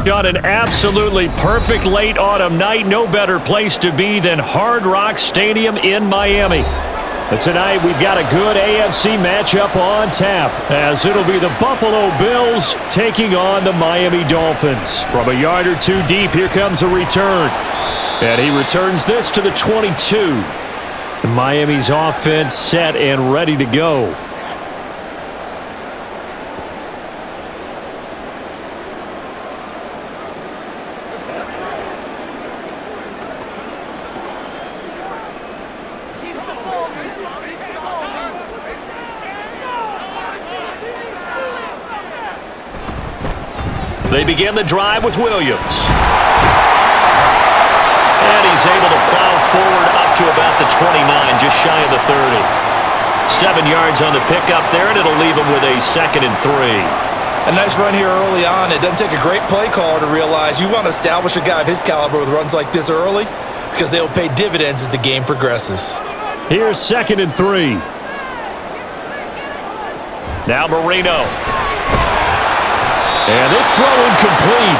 On an absolutely perfect late autumn night, no better place to be than Hard Rock Stadium in Miami. But tonight, we've got a good AFC matchup on tap, as it'll be the Buffalo Bills taking on the Miami Dolphins. From a yard or two deep, here comes a return. And he returns this to the 22. Miami's offense set and ready to go. They begin the drive with Williams. And he's able to plow forward up to about the 29, just shy of the 30. 7 yards on the pickup there, and it'll leave him with a 2nd and 3. A nice run here early on. It doesn't take a great play caller to realize you want to establish a guy of his caliber with runs like this early because they'll pay dividends as the game progresses. Here's 2nd and 3. Now Marino. And this throw incomplete.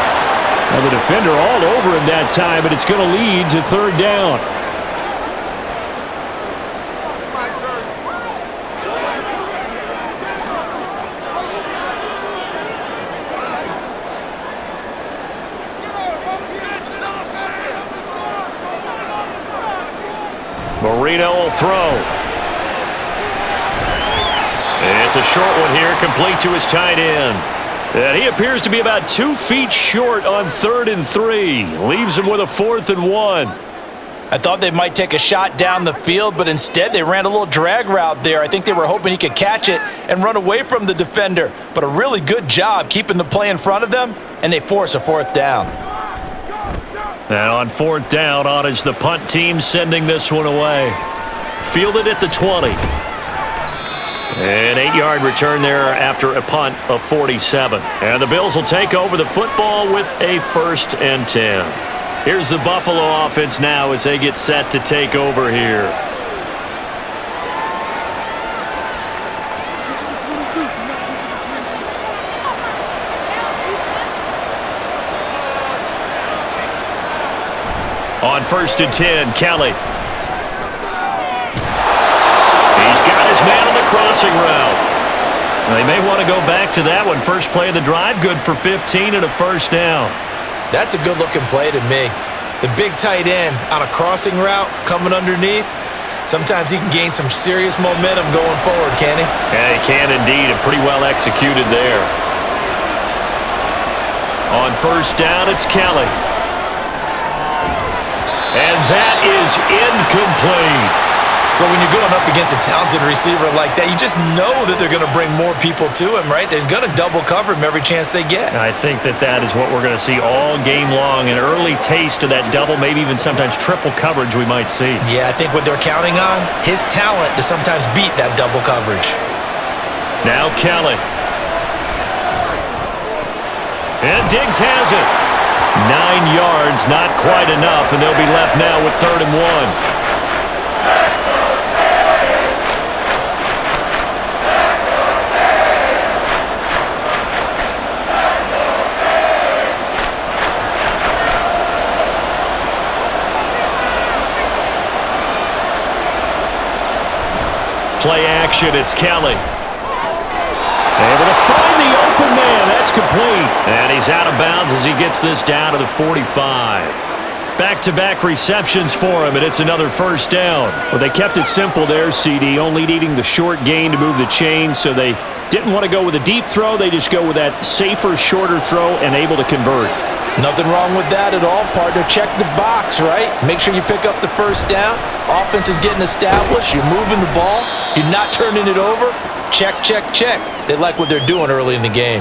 Now the defender all over him that time, but it's going to lead to 3rd down. Marino will throw. It's a short one here, complete to his tight end. And he appears to be about 2 feet short on 3rd and 3. Leaves him with a 4th and 1. I thought they might take a shot down the field, but instead they ran a little drag route there. I think they were hoping he could catch it and run away from the defender. But a really good job keeping the play in front of them, and they force a 4th down. And on 4th down, on is the punt team sending this one away. Fielded at the 20. An 8-yard return there after a punt of 47. And the Bills will take over the football with a 1st and 10. Here's the Buffalo offense now as they get set to take over here. On 1st and 10, Kelly. He's got his man on the crossing route. They may want to go back to that one. First play of the drive, good for 15 and a 1st down. That's a good-looking play to me. The big tight end on a crossing route coming underneath. Sometimes he can gain some serious momentum going forward, can't he? Yeah, he can indeed, and pretty well executed there. On 1st down, it's Kelly. And that is incomplete. But when you're going up against a talented receiver like that, you just know that they're going to bring more people to him, right? They're going to double cover him every chance they get. I think that is what we're going to see all game long. An early taste of that double, maybe even sometimes triple coverage we might see. Yeah, I think what they're counting on, his talent to sometimes beat that double coverage. Now Kelly. And Diggs has it. 9 yards, not quite enough, and they'll be left now with 3rd and 1. Play action, it's Kelly. Able to find the open man. That's complete. And he's out of bounds as he gets this down to the 45. Back-to-back receptions for him, and it's another 1st down. Well, they kept it simple there, CD, only needing the short gain to move the chains, so they didn't want to go with a deep throw. They just go with that safer, shorter throw and able to convert. Nothing wrong with that at all, partner. Check the box, right? Make sure you pick up the 1st down. Offense is getting established. You're moving the ball. You're not turning it over. Check, check, check. They like what they're doing early in the game.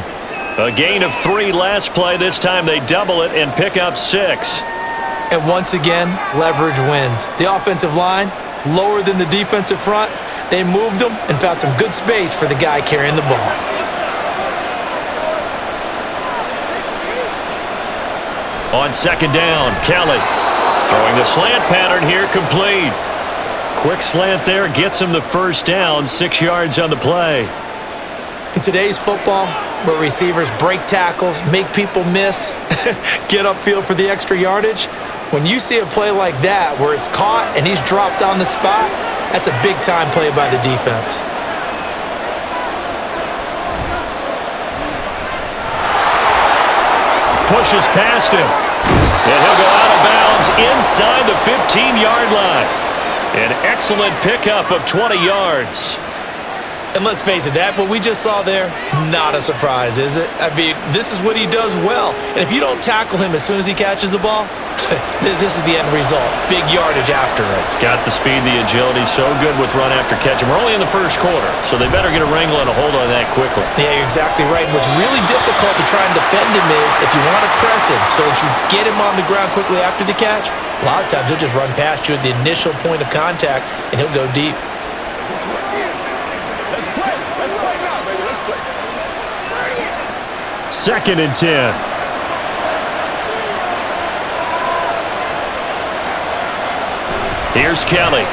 A gain of 3 last play. This time they double it and pick up 6. And once again, leverage wins. The offensive line, lower than the defensive front. They moved them and found some good space for the guy carrying the ball. On 2nd down, Kelly throwing the slant pattern here, complete. Quick slant there, gets him the 1st down, 6 yards on the play. In today's football, where receivers break tackles, make people miss, Get upfield for the extra yardage. When you see a play like that where it's caught and he's dropped on the spot, that's a big-time play by the defense. Pushes past him. And he'll go out of bounds inside the 15-yard line. An excellent pickup of 20 yards. And let's face it, that what we just saw there, not a surprise, is it? I mean, this is what he does well. And if you don't tackle him as soon as he catches the ball, this is the end result. Big yardage afterwards. Got the speed, the agility, so good with run after catch. And we're only in the first quarter, so they better get a wrangle and a hold on that quickly. Yeah, you're exactly right. And what's really difficult to try and defend him is if you want to press him so that you get him on the ground quickly after the catch, a lot of times he'll just run past you at the initial point of contact, and he'll go deep. Second and 10. Here's Kelly. The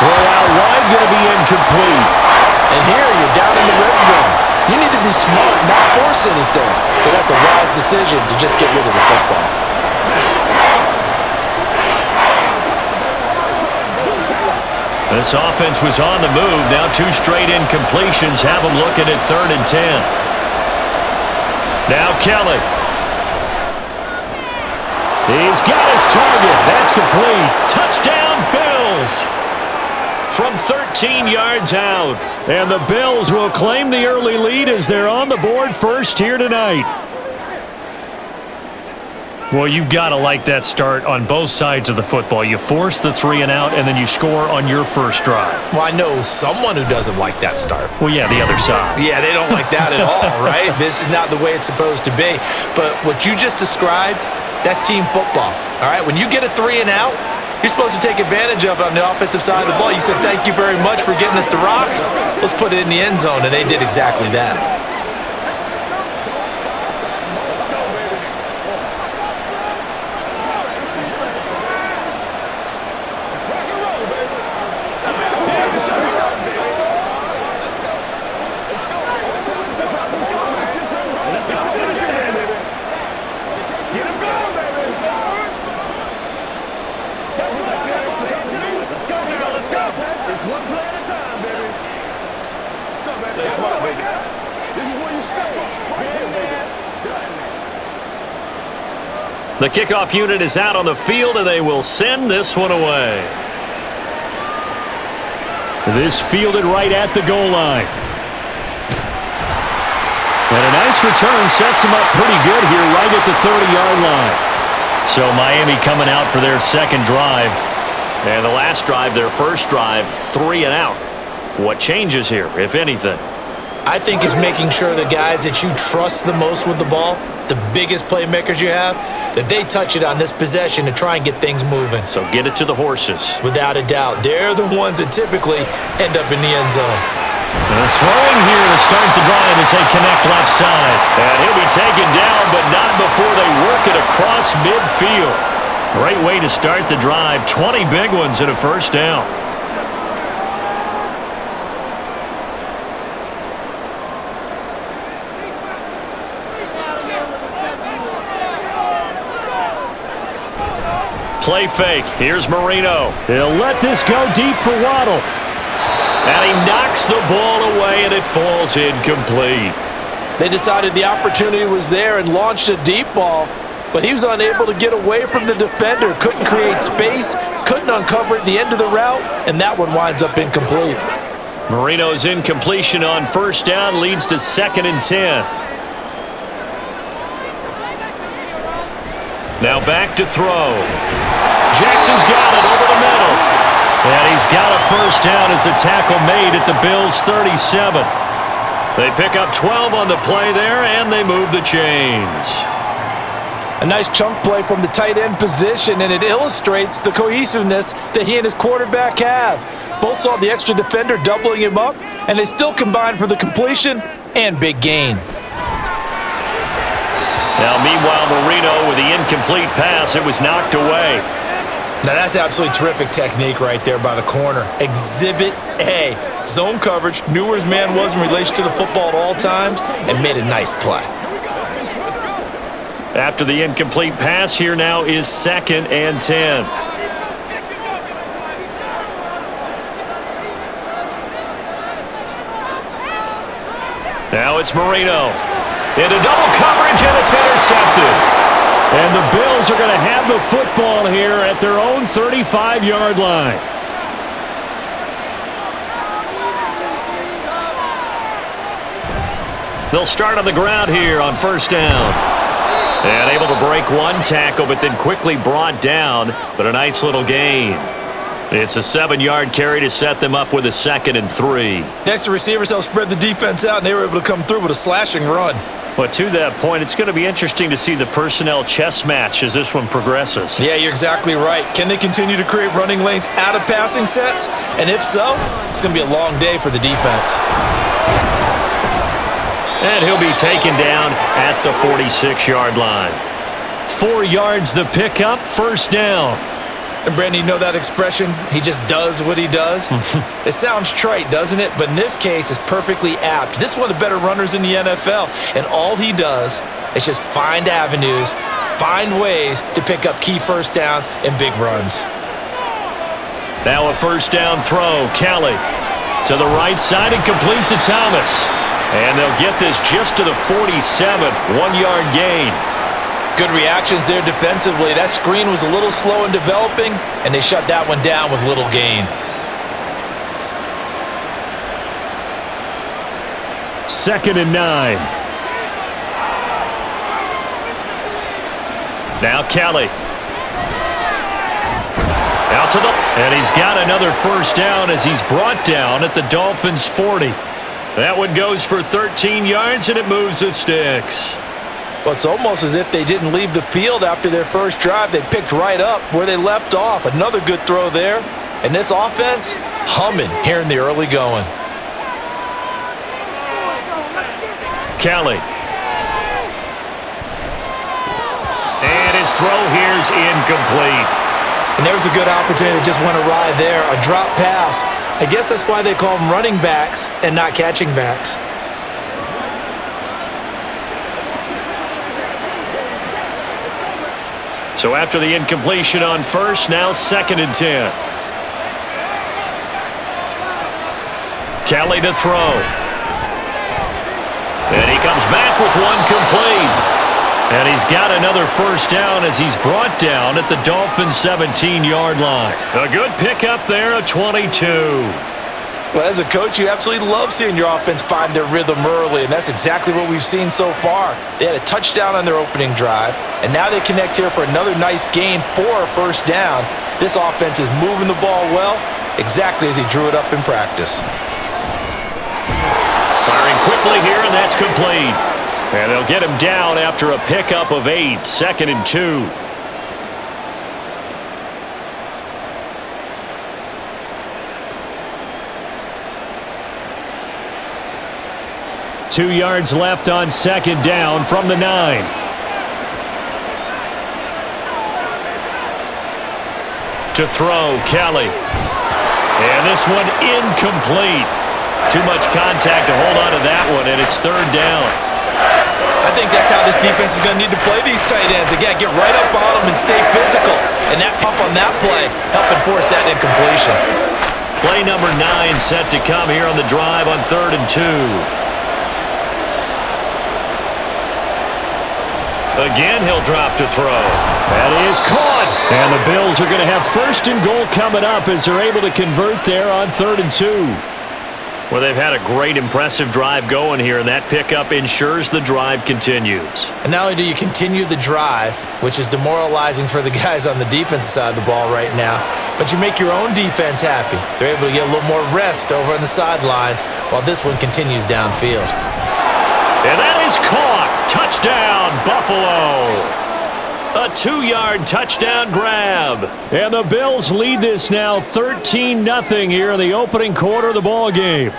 throw out wide going to be incomplete. And here you're down in the red zone. You need to be smart, not force anything. So that's a wise decision to just get rid of the football. This offense was on the move. Now 2 straight incompletions have them looking at 3rd and 10. Now Kelly. He's got his target. That's complete. Touchdown, Bills. From 13 yards out. And the Bills will claim the early lead as they're on the board first here tonight. Well, you've got to like that start on both sides of the football. You force the 3 and out, and then you score on your first drive. Well, I know someone who doesn't like that start. Well, yeah, the other side. Yeah, they don't like that at all, right? This is not the way it's supposed to be. But what you just described, that's team football, all right? When you get a 3 and out, you're supposed to take advantage of it on the offensive side of the ball. You said, thank you very much for getting us the rock. Let's put it in the end zone, and they did exactly that. The kickoff unit is out on the field, and they will send this one away. This fielded right at the goal line. And a nice return sets them up pretty good here right at the 30-yard line. So Miami coming out for their second drive. And the last drive, their first drive, 3 and out. What changes here, if anything? I think is making sure the guys that you trust the most with the ball, the biggest playmakers you have, that they touch it on this possession to try and get things moving. So get it to the horses. Without a doubt. They're the ones that typically end up in the end zone. They're throwing here to start the drive as they connect left side. And he'll be taken down, but not before they work it across midfield. Great way to start the drive. 20 big ones and a first down. Play fake. Here's Marino. He'll let this go deep for Waddle. And he knocks the ball away, and it falls incomplete. They decided the opportunity was there and launched a deep ball, but he was unable to get away from the defender. Couldn't create space, couldn't uncover at the end of the route, and that one winds up incomplete. Marino's incompletion on first down leads to 2nd and 10. Now back to throw. Jackson's got it over the middle. And he's got a first down as a tackle made at the Bills' 37. They pick up 12 on the play there, and they move the chains. A nice chunk play from the tight end position, and it illustrates the cohesiveness that he and his quarterback have. Both saw the extra defender doubling him up, and they still combined for the completion and big gain. Now, meanwhile, Marino with the incomplete pass, it was knocked away. Now, that's absolutely terrific technique right there by the corner. Exhibit A. Zone coverage, knew where his man was in relation to the football at all times, and made a nice play. After the incomplete pass, here now is 2nd and 10. Now it's Marino. Into double coverage, and it's intercepted. And the Bills are going to have the football here at their own 35-yard line. They'll start on the ground here on 1st down. And able to break one tackle, but then quickly brought down. But a nice little gain. It's a 7-yard carry to set them up with a 2nd and 3. Next, the receivers helped spread the defense out, and they were able to come through with a slashing run. But to that point, it's going to be interesting to see the personnel chess match as this one progresses. Yeah, you're exactly right. Can they continue to create running lanes out of passing sets? And if so, it's going to be a long day for the defense. And he'll be taken down at the 46-yard line. 4 yards the pickup, 1st down. And Brandon, you know that expression, he just does what he does? It sounds trite, doesn't it? But in this case, it's perfectly apt. This is one of the better runners in the NFL, and all he does is just find avenues, find ways to pick up key 1st downs and big runs. Now a 1st down throw, Kelly to the right side and complete to Thomas. And they'll get this just to the 47, 1-yard gain. Good reactions there defensively. That screen was a little slow in developing, and they shut that one down with little gain. 2nd and 9. Now Kelly. Out to the... And he's got another 1st down as he's brought down at the Dolphins' 40. That one goes for 13 yards, and it moves the sticks. Well, it's almost as if they didn't leave the field after their first drive. They picked right up where they left off. Another good throw there. And this offense, humming here in the early going. Kelly. And his throw here's incomplete. And there was a good opportunity that just went awry there. A drop pass. I guess that's why they call them running backs and not catching backs. So after the incompletion on 1st, now 2nd and 10. Kelly to throw. And he comes back with one complete. And he's got another 1st down as he's brought down at the Dolphins' 17-yard line. A good pickup there, a 22. Well, as a coach, you absolutely love seeing your offense find their rhythm early, and that's exactly what we've seen so far. They had a touchdown on their opening drive, and now they connect here for another nice gain for a 1st down. This offense is moving the ball well, exactly as he drew it up in practice. Firing quickly here, and that's complete. And they'll get him down after a pickup of 8, 2nd and 2. Two yards left on 2nd down from the 9. To throw, Kelly. And this one incomplete. Too much contact to hold on to that one, and it's 3rd down. I think that's how this defense is going to need to play these tight ends. Again, get right up on them and stay physical. And that pump on that play helping force that incompletion. Play number 9 set to come here on the drive on 3rd and 2. Again, he'll drop to throw. That is caught. And the Bills are going to have 1st and goal coming up as they're able to convert there on 3rd and 2. Well, they've had a great, impressive drive going here, and that pickup ensures the drive continues. And not only do you continue the drive, which is demoralizing for the guys on the defensive side of the ball right now, but you make your own defense happy. They're able to get a little more rest over on the sidelines while this one continues downfield. And that is caught. Touchdown, Buffalo. A 2-yard touchdown grab. And the Bills lead this now 13-0 here in the opening quarter of the ball game.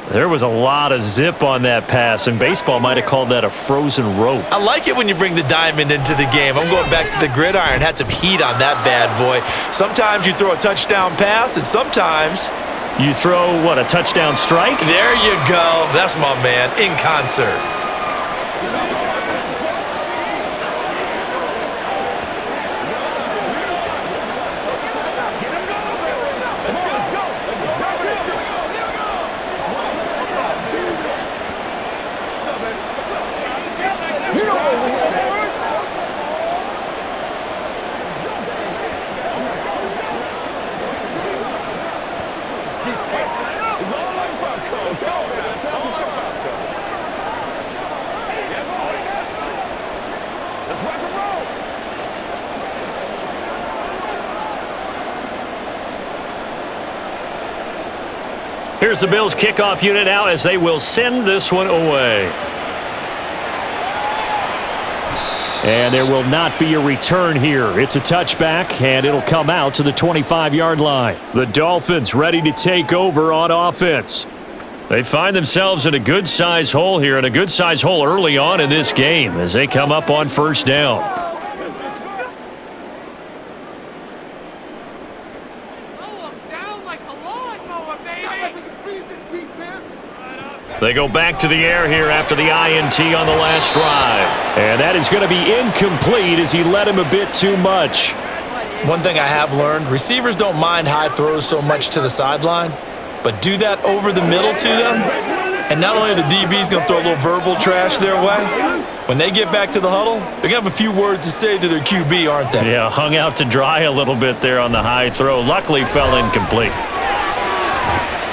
There was a lot of zip on that pass, and baseball might have called that a frozen rope. I like it when you bring the diamond into the game. I'm going back to the gridiron. Had some heat on that bad boy. Sometimes you throw a touchdown pass, and sometimes you throw, what, a touchdown strike? There you go. That's my man, in concert. Here's the Bills kickoff unit now as they will send this one away. And there will not be a return here. It's a touchback, and it'll come out to the 25-yard line. The Dolphins ready to take over on offense. They find themselves in a good-sized hole here, and a good-sized hole early on in this game as they come up on first down. They go back to the air here after the INT on the last drive. And that is going to be incomplete as he led him a bit too much. One thing I have learned, receivers don't mind high throws so much to the sideline, but do that over the middle to them, and not only are the DBs going to throw a little verbal trash their way, when they get back to the huddle, they're going to have a few words to say to their QB, aren't they? Yeah, hung out to dry a little bit there on the high throw. Luckily fell incomplete.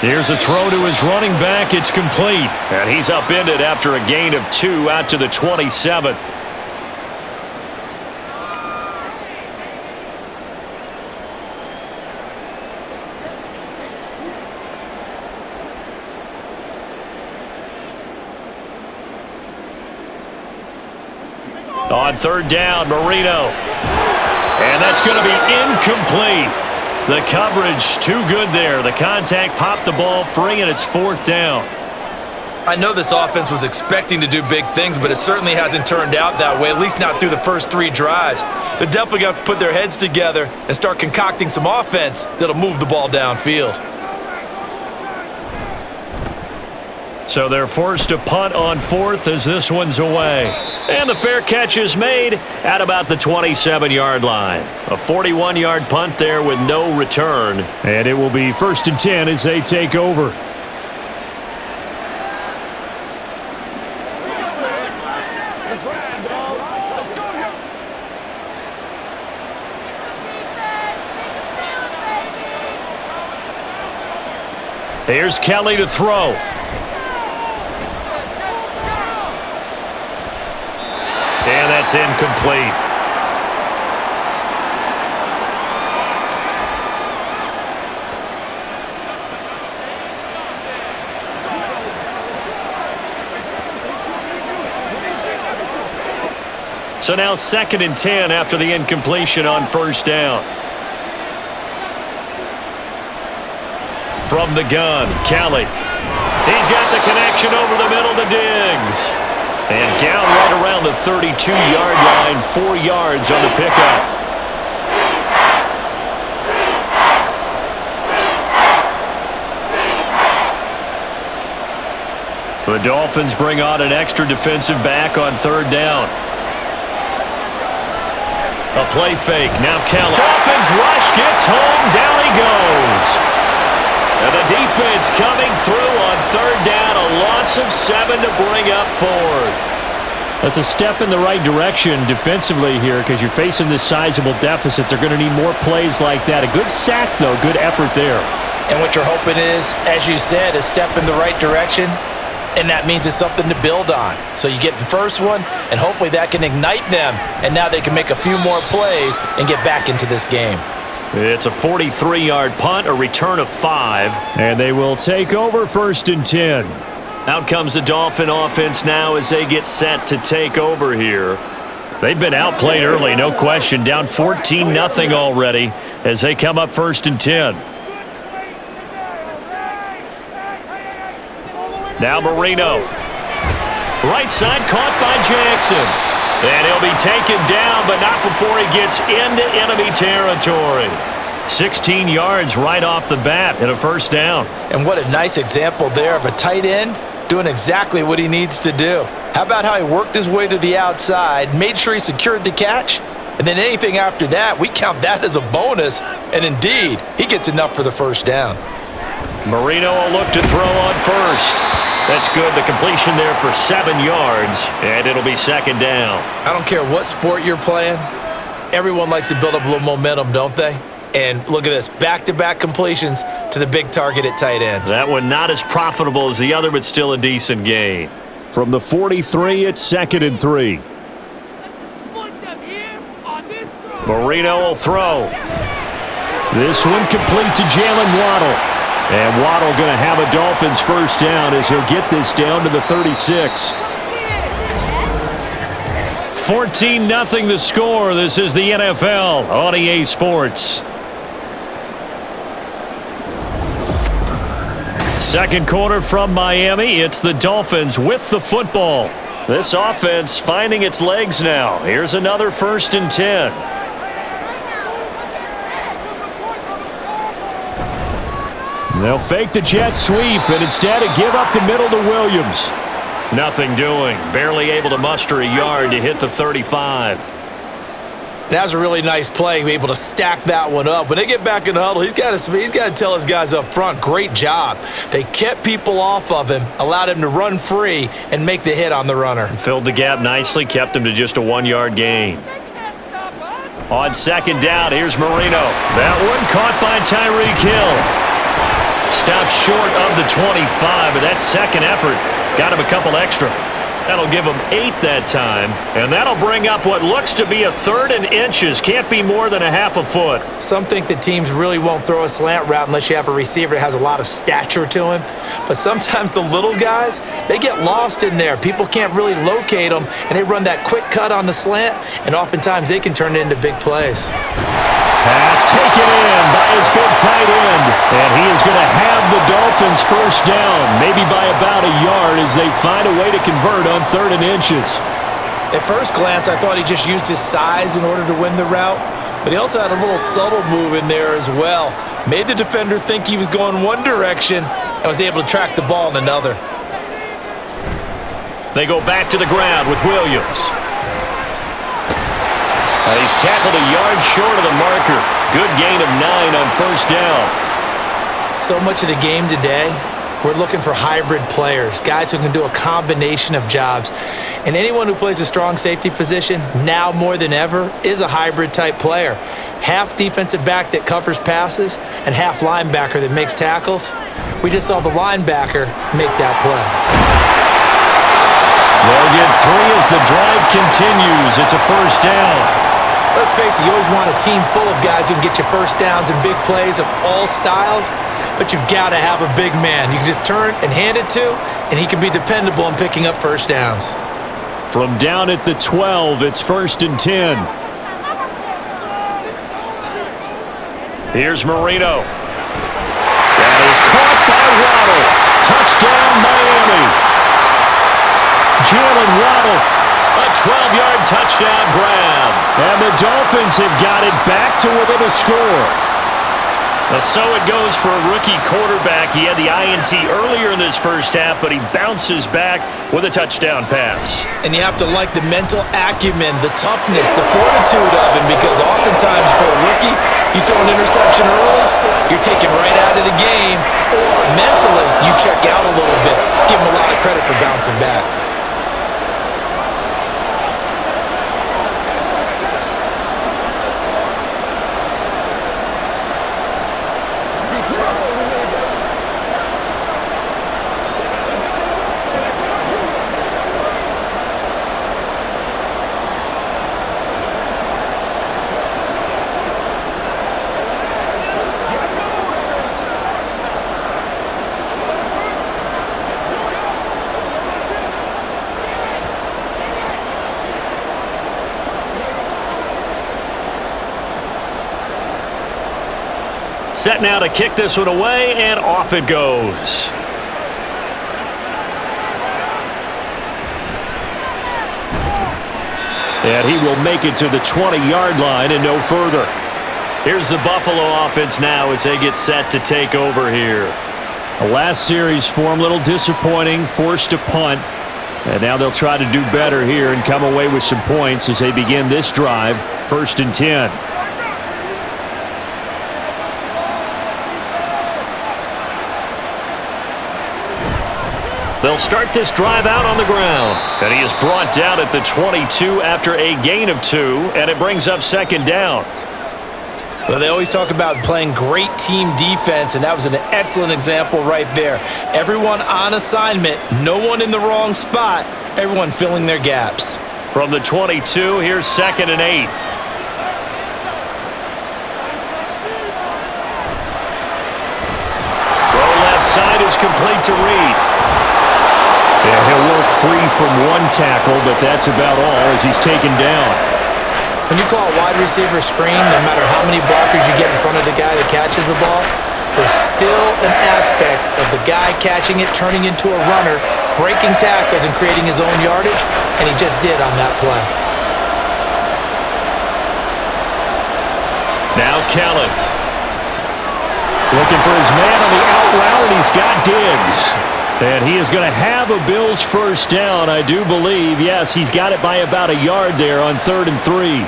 Here's a throw to his running back. It's complete. And he's upended after a gain of 2 out to the 27. On third down, Marino. And that's going to be incomplete. The coverage too good there. The contact popped the ball free, and it's fourth down. I know this offense was expecting to do big things, but it certainly hasn't turned out that way, at least not through the first 3 drives. They're definitely going to have to put their heads together and start concocting some offense that'll move the ball downfield. So they're forced to punt on fourth as this one's away. And the fair catch is made at about the 27-yard line. A 41-yard punt there with no return. And it will be 1st and 10 as they take over. Here's Kelly to throw. And that's incomplete. So now 2nd and 10 after the incompletion on first down. From the gun, Kelly. He's got the connection over the middle to Diggs. And down right around the 32-yard line, 4 yards on the pickup. The Dolphins bring on an extra defensive back on third down. A play fake, now Kelly. Dolphins rush, gets home, down he goes. And the defense coming through on third down, a loss of 7 to bring up fourth. That's a step in the right direction defensively here because you're facing this sizable deficit. They're going to need more plays like that. A good sack, though, good effort there. And what you're hoping is, as you said, a step in the right direction, and that means it's something to build on. So you get the first one, and hopefully that can ignite them, and now they can make a few more plays and get back into this game. It's a 43-yard punt, a return of 5, and they will take over 1st and 10. Out comes the Dolphin offense now as they get set to take over here. They've been outplayed early, no question, down 14-0 already as they come up 1st and 10. Now Marino. Right side caught by Jackson. And he'll be taken down, but not before he gets into enemy territory. 16 yards right off the bat and a first down. And what a nice example there of a tight end doing exactly what he needs to do. How about how he worked his way to the outside, made sure he secured the catch, and then anything after that, we count that as a bonus. And indeed, he gets enough for the first down. Marino will look to throw on first. That's good. The completion there for 7 yards, and it'll be second down. I don't care what sport you're playing. Everyone likes to build up a little momentum, don't they? And look at this, back-to-back completions to the big target at tight end. That one not as profitable as the other, but still a decent gain. From the 43, it's 2nd and 3. Marino will throw. This one complete to Jalen Waddle. And Waddle going to have a Dolphins first down as he'll get this down to the 36. 14-0 the score. This is the NFL on EA Sports. Second quarter from Miami. It's the Dolphins with the football. This offense finding its legs now. Here's another 1st and 10. They'll fake the jet sweep and instead give up the middle to Williams. Nothing doing. Barely able to muster a yard to hit the 35. That was a really nice play, able to stack that one up. When they get back in the huddle, he's got to tell his guys up front, great job. They kept people off of him, allowed him to run free and make the hit on the runner. Filled the gap nicely, kept him to just a 1-yard gain. On second down, here's Marino. That one caught by Tyreek Hill. Stopped short of the 25, but that second effort got him a couple extra. That'll give him 8 that time, and that'll bring up what looks to be a 3rd and inches. Can't be more than a half a foot. Some think that teams really won't throw a slant route unless you have a receiver that has a lot of stature to him. But sometimes the little guys, they get lost in there. People can't really locate them, and they run that quick cut on the slant, and oftentimes they can turn it into big plays. Pass taken in by his big tight end, and he is going to have the Dolphins first down, maybe by about a yard as they find a way to convert on 3rd and inches. At first glance, I thought he just used his size in order to win the route, but he also had a little subtle move in there as well. Made the defender think he was going one direction and was able to track the ball in another. They go back to the ground with Williams. He's tackled a yard short of the marker. Good gain of 9 on first down. So much of the game today, we're looking for hybrid players, guys who can do a combination of jobs. And anyone who plays a strong safety position, now more than ever, is a hybrid type player. Half defensive back that covers passes and half linebacker that makes tackles. We just saw the linebacker make that play. They'll get 3 as the drive continues. It's a first down. Let's face it, you always want a team full of guys who can get you first downs and big plays of all styles, but you've got to have a big man you can just turn and hand it to, and he can be dependable in picking up first downs. From down at the 12, it's 1st and 10. Here's Marino. That is caught by Waddle. Touchdown, Miami. Jalen Waddle, a 12-yard touchdown grab. And the Dolphins have got it back to within a score. So it goes for a rookie quarterback. He had the INT earlier in this first half, but he bounces back with a touchdown pass. And you have to like the mental acumen, the toughness, the fortitude of him, because oftentimes for a rookie, you throw an interception early, you're taken right out of the game, or mentally, you check out a little bit. Give him a lot of credit for bouncing back. Set now to kick this one away, and off it goes. And he will make it to the 20-yard line and no further. Here's the Buffalo offense now as they get set to take over here. The last series for him, a little disappointing, forced to punt. And now they'll try to do better here and come away with some points as they begin this drive, 1st and 10. They'll start this drive out on the ground. And he is brought down at the 22 after a gain of 2, and it brings up 2nd down. Well, they always talk about playing great team defense, and that was an excellent example right there. Everyone on assignment, no one in the wrong spot, everyone filling their gaps. From the 22, here's 2nd and 8. Throw left side is complete to Reed. Yeah, he'll work free from one tackle, but that's about all as he's taken down. When you call a wide receiver screen, no matter how many blockers you get in front of the guy that catches the ball, there's still an aspect of the guy catching it, turning into a runner, breaking tackles and creating his own yardage, and he just did on that play. Now Kelly. Looking for his man on the out route, and he's got Diggs. And he is going to have a Bills 1st down, I do believe. Yes, he's got it by about a yard there on 3rd and 3.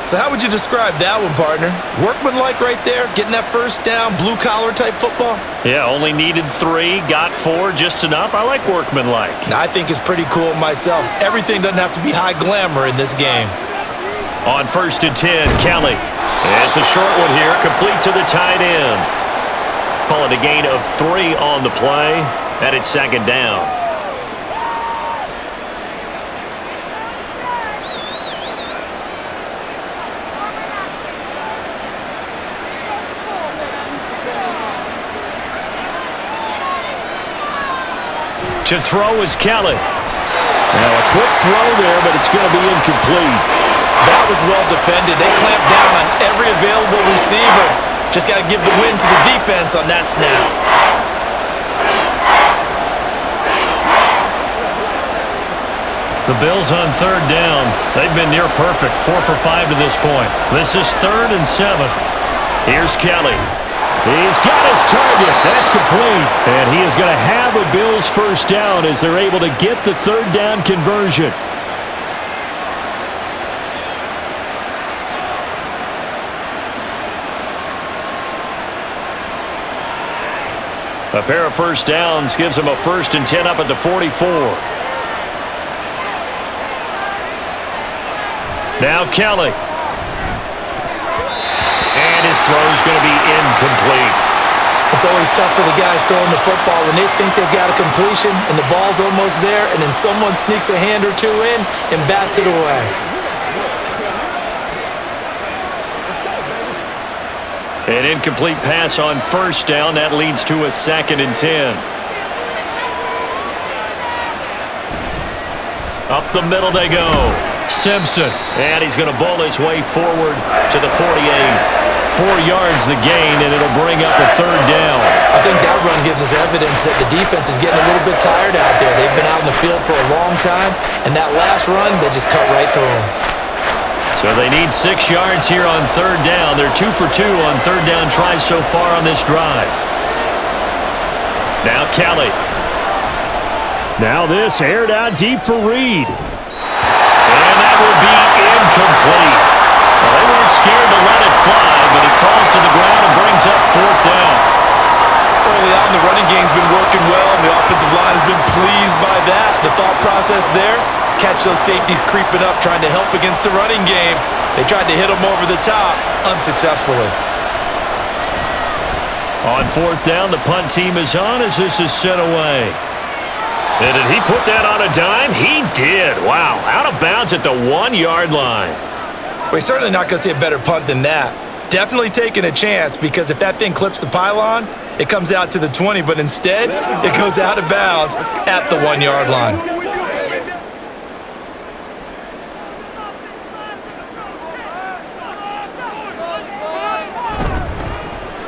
So how would you describe that one, partner? Workmanlike right there, getting that 1st down, blue-collar type football? Yeah, only needed 3, got 4, just enough. I like workmanlike. I think it's pretty cool myself. Everything doesn't have to be high glamour in this game. On 1st and 10, Kelly. It's a short one here, complete to the tight end. Call it a gain of 3 on the play. And it's 2nd down. To throw is Kelly. Now a quick throw there, but it's going to be incomplete. That was well defended. They clamped down on every available receiver. Just got to give the win to the defense on that snap. The Bills on 3rd down. They've been near perfect, 4 for 5 to this point. This is 3rd and 7. Here's Kelly. He's got his target. That's complete. And he is going to have a Bills 1st down as they're able to get the 3rd down conversion. A pair of 1st downs gives him a 1st and 10 up at the 44. Now Kelly. And his throw's going to be incomplete. It's always tough for the guys throwing the football when they think they've got a completion and the ball's almost there, and then someone sneaks a hand or 2 in and bats it away. An incomplete pass on 1st down. That leads to a 2nd and 10. Up the middle they go. Simpson. And he's going to bowl his way forward to the 48. 4 yards the gain, and it'll bring up a 3rd down. I think that run gives us evidence that the defense is getting a little bit tired out there. They've been out in the field for a long time, and that last run, they just cut right through them. So they need 6 yards here on 3rd down. They're 2 for 2 on 3rd down tries so far on this drive. Now Kelly. Now this aired out deep for Reed. And that will be incomplete. Well, they weren't scared to let it fly, but it falls to the ground and brings up 4th down. Early on, the running game's been working well, and the offensive line has been pleased by that. The thought process there, catch those safeties creeping up, trying to help against the running game. They tried to hit them over the top, unsuccessfully. On 4th down, the punt team is on as this is sent away. And did he put that on a dime? He did. Wow, out of bounds at the 1-yard line. We're certainly not going to see a better punt than that. Definitely taking a chance, because if that thing clips the pylon, it comes out to the 20, but instead, it goes out of bounds at the 1-yard line.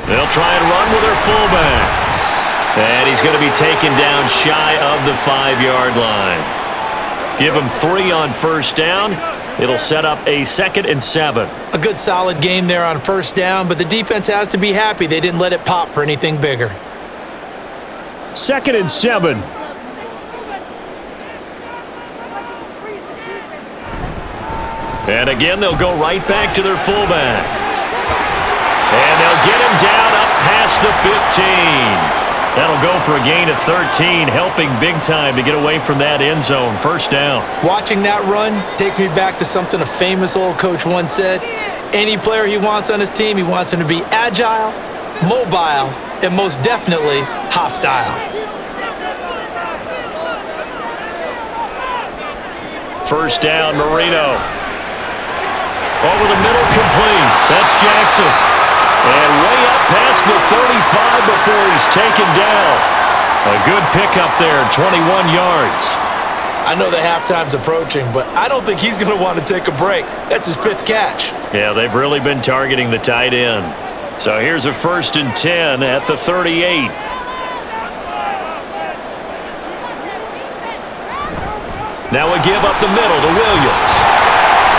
They'll try and run with their fullback. And he's going to be taken down shy of the 5-yard line. Give him 3 on 1st down, It'll set up a 2nd and 7. A good solid game there on first down, but the defense has to be happy they didn't let it pop for anything bigger. 2nd and 7. And again, they'll go right back to their fullback. And they'll get him down up past the 15. That'll go for a gain of 13, helping big time to get away from that end zone. First down. Watching that run takes me back to something a famous old coach once said. Any player he wants on his team, he wants him to be agile, mobile, and most definitely hostile. First down, Marino. Over the middle, complete. That's Jackson. And way up past the 35 before he's taken down. A good pickup there, 21 yards. I know the halftime's approaching, but I don't think he's going to want to take a break. That's his 5th catch. Yeah, they've really been targeting the tight end. So here's a 1st and 10 at the 38. Now a give up the middle to Williams.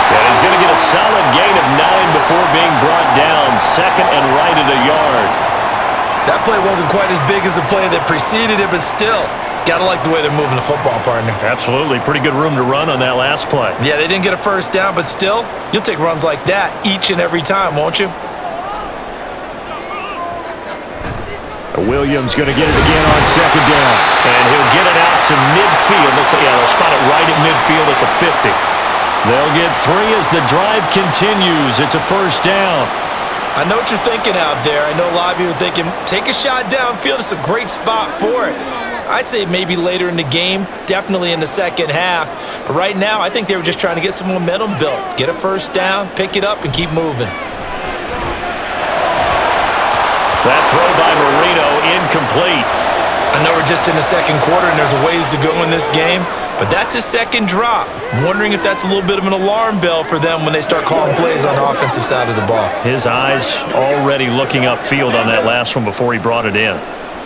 And he's going to get a solid gain of 9 before being brought down, 2nd and right at a yard. That play wasn't quite as big as the play that preceded it, but still, got to like the way they're moving the football, partner. Absolutely. Pretty good room to run on that last play. Yeah, they didn't get a first down, but still, you'll take runs like that each and every time, won't you? Williams going to get it again on 2nd down. And he'll get it out to midfield. Looks like, yeah, they'll spot it right at midfield at the 50. They'll get 3 as the drive continues. It's a first down. I know what you're thinking out there. I know a lot of you are thinking, take a shot downfield. It's a great spot for it. I'd say maybe later in the game, definitely in the second half. But right now, I think they were just trying to get some momentum built. Get a first down, pick it up, and keep moving. That throw by Marino, incomplete. I know we're just in the second quarter and there's a ways to go in this game, but that's his 2nd drop. I'm wondering if that's a little bit of an alarm bell for them when they start calling plays on the offensive side of the ball. His eyes already looking upfield on that last one before he brought it in.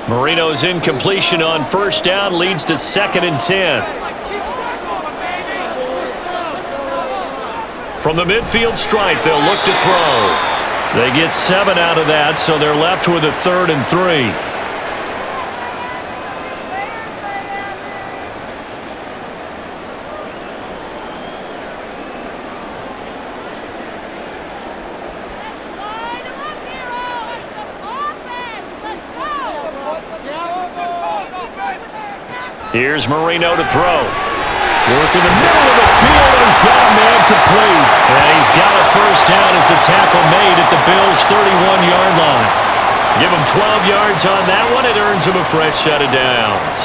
Marino's incompletion on first down leads to 2nd and 10. From the midfield stripe, they'll look to throw. They get 7 out of that, so they're left with a 3rd and 3. Here's Marino to throw. Work in the middle of the field, and he's got a man complete. And he's got a first down as the tackle made at the Bills' 31-yard line. Give him 12 yards on that one. It earns him a fresh set of downs.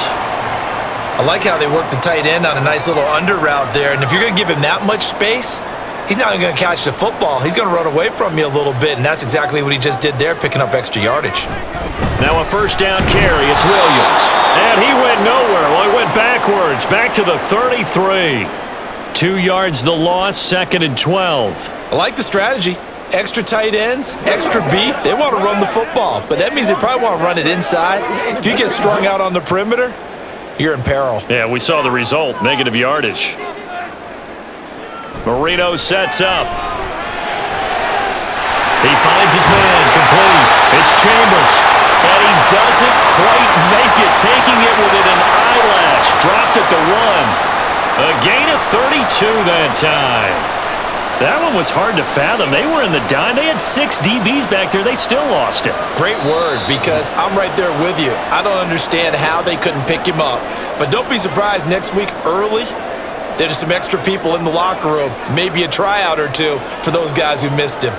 I like how they work the tight end on a nice little under route there. And if you're going to give him that much space, he's not going to catch the football. He's going to run away from you a little bit, and that's exactly what he just did there, picking up extra yardage. Now a first down carry. It's Williams. And he went nowhere. Well, he went backwards. Back to the 33. 2 yards the loss, 2nd and 12. I like the strategy. Extra tight ends, extra beef. They want to run the football, but that means they probably want to run it inside. If you get strung out on the perimeter, you're in peril. Yeah, we saw the result. Negative yardage. Marino sets up. He finds his man, complete. It's Chambers, and he doesn't quite make it, taking it within an eyelash. Dropped at the 1. A gain of 32 that time. That one was hard to fathom. They were in the dime. They had 6 DBs back there. They still lost it. Great word, because I'm right there with you. I don't understand how they couldn't pick him up. But don't be surprised next week early, there's some extra people in the locker room, maybe a tryout or two for those guys who missed him.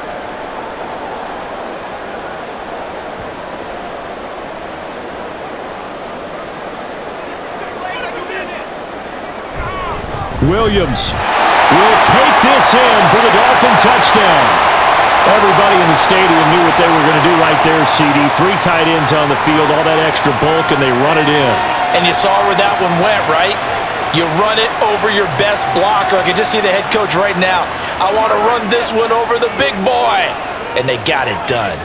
Williams will take this in for the Dolphin touchdown. Everybody in the stadium knew what they were going to do right there, CD. 3 tight ends on the field, all that extra bulk, and they run it in. And you saw where that one went, right? You run it over your best blocker. I can just see the head coach right now. I want to run this one over the big boy. And they got it done.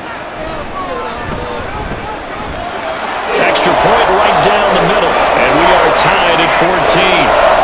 Extra point right down the middle. And we are tied at 14.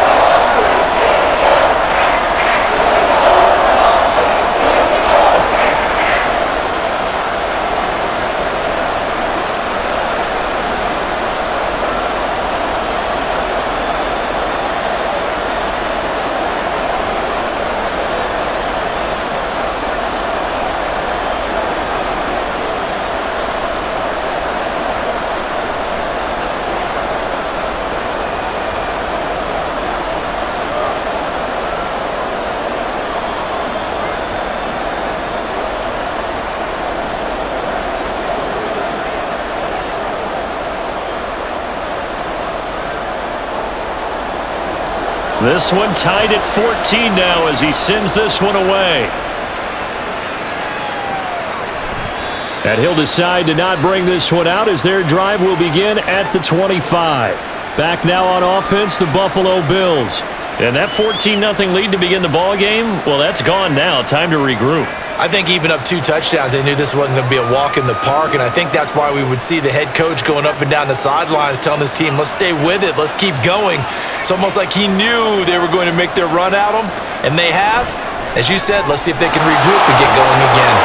This one tied at 14 now as he sends this one away. And he'll decide to not bring this one out as their drive will begin at the 25. Back now on offense, the Buffalo Bills. And that 14-0 lead to begin the ball game, well, that's gone now. Time to regroup. I think even up 2 touchdowns, they knew this wasn't going to be a walk in the park, and I think that's why we would see the head coach going up and down the sidelines telling his team, let's stay with it, let's keep going. It's almost like he knew they were going to make their run at him, and they have. As you said, let's see if they can regroup and get going again.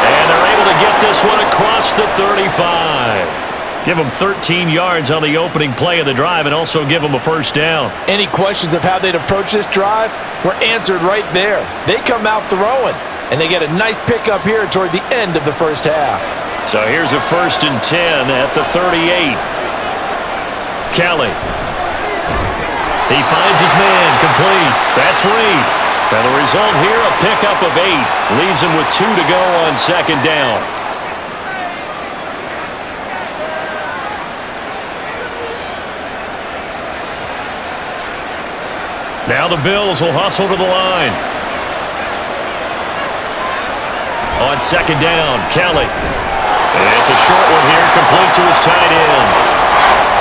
And they're able to get this one across the 35. Give them 13 yards on the opening play of the drive and also give them a first down. Any questions of how they'd approach this drive were answered right there. They come out throwing, and they get a nice pickup here toward the end of the first half. So here's a 1st and 10 at the 38. Kelly. He finds his man complete. That's Reed. And the result here, a pickup of 8. Leaves him with 2 to go on 2nd down. Now the Bills will hustle to the line. On 2nd down, Kelly. And it's a short one here, complete to his tight end.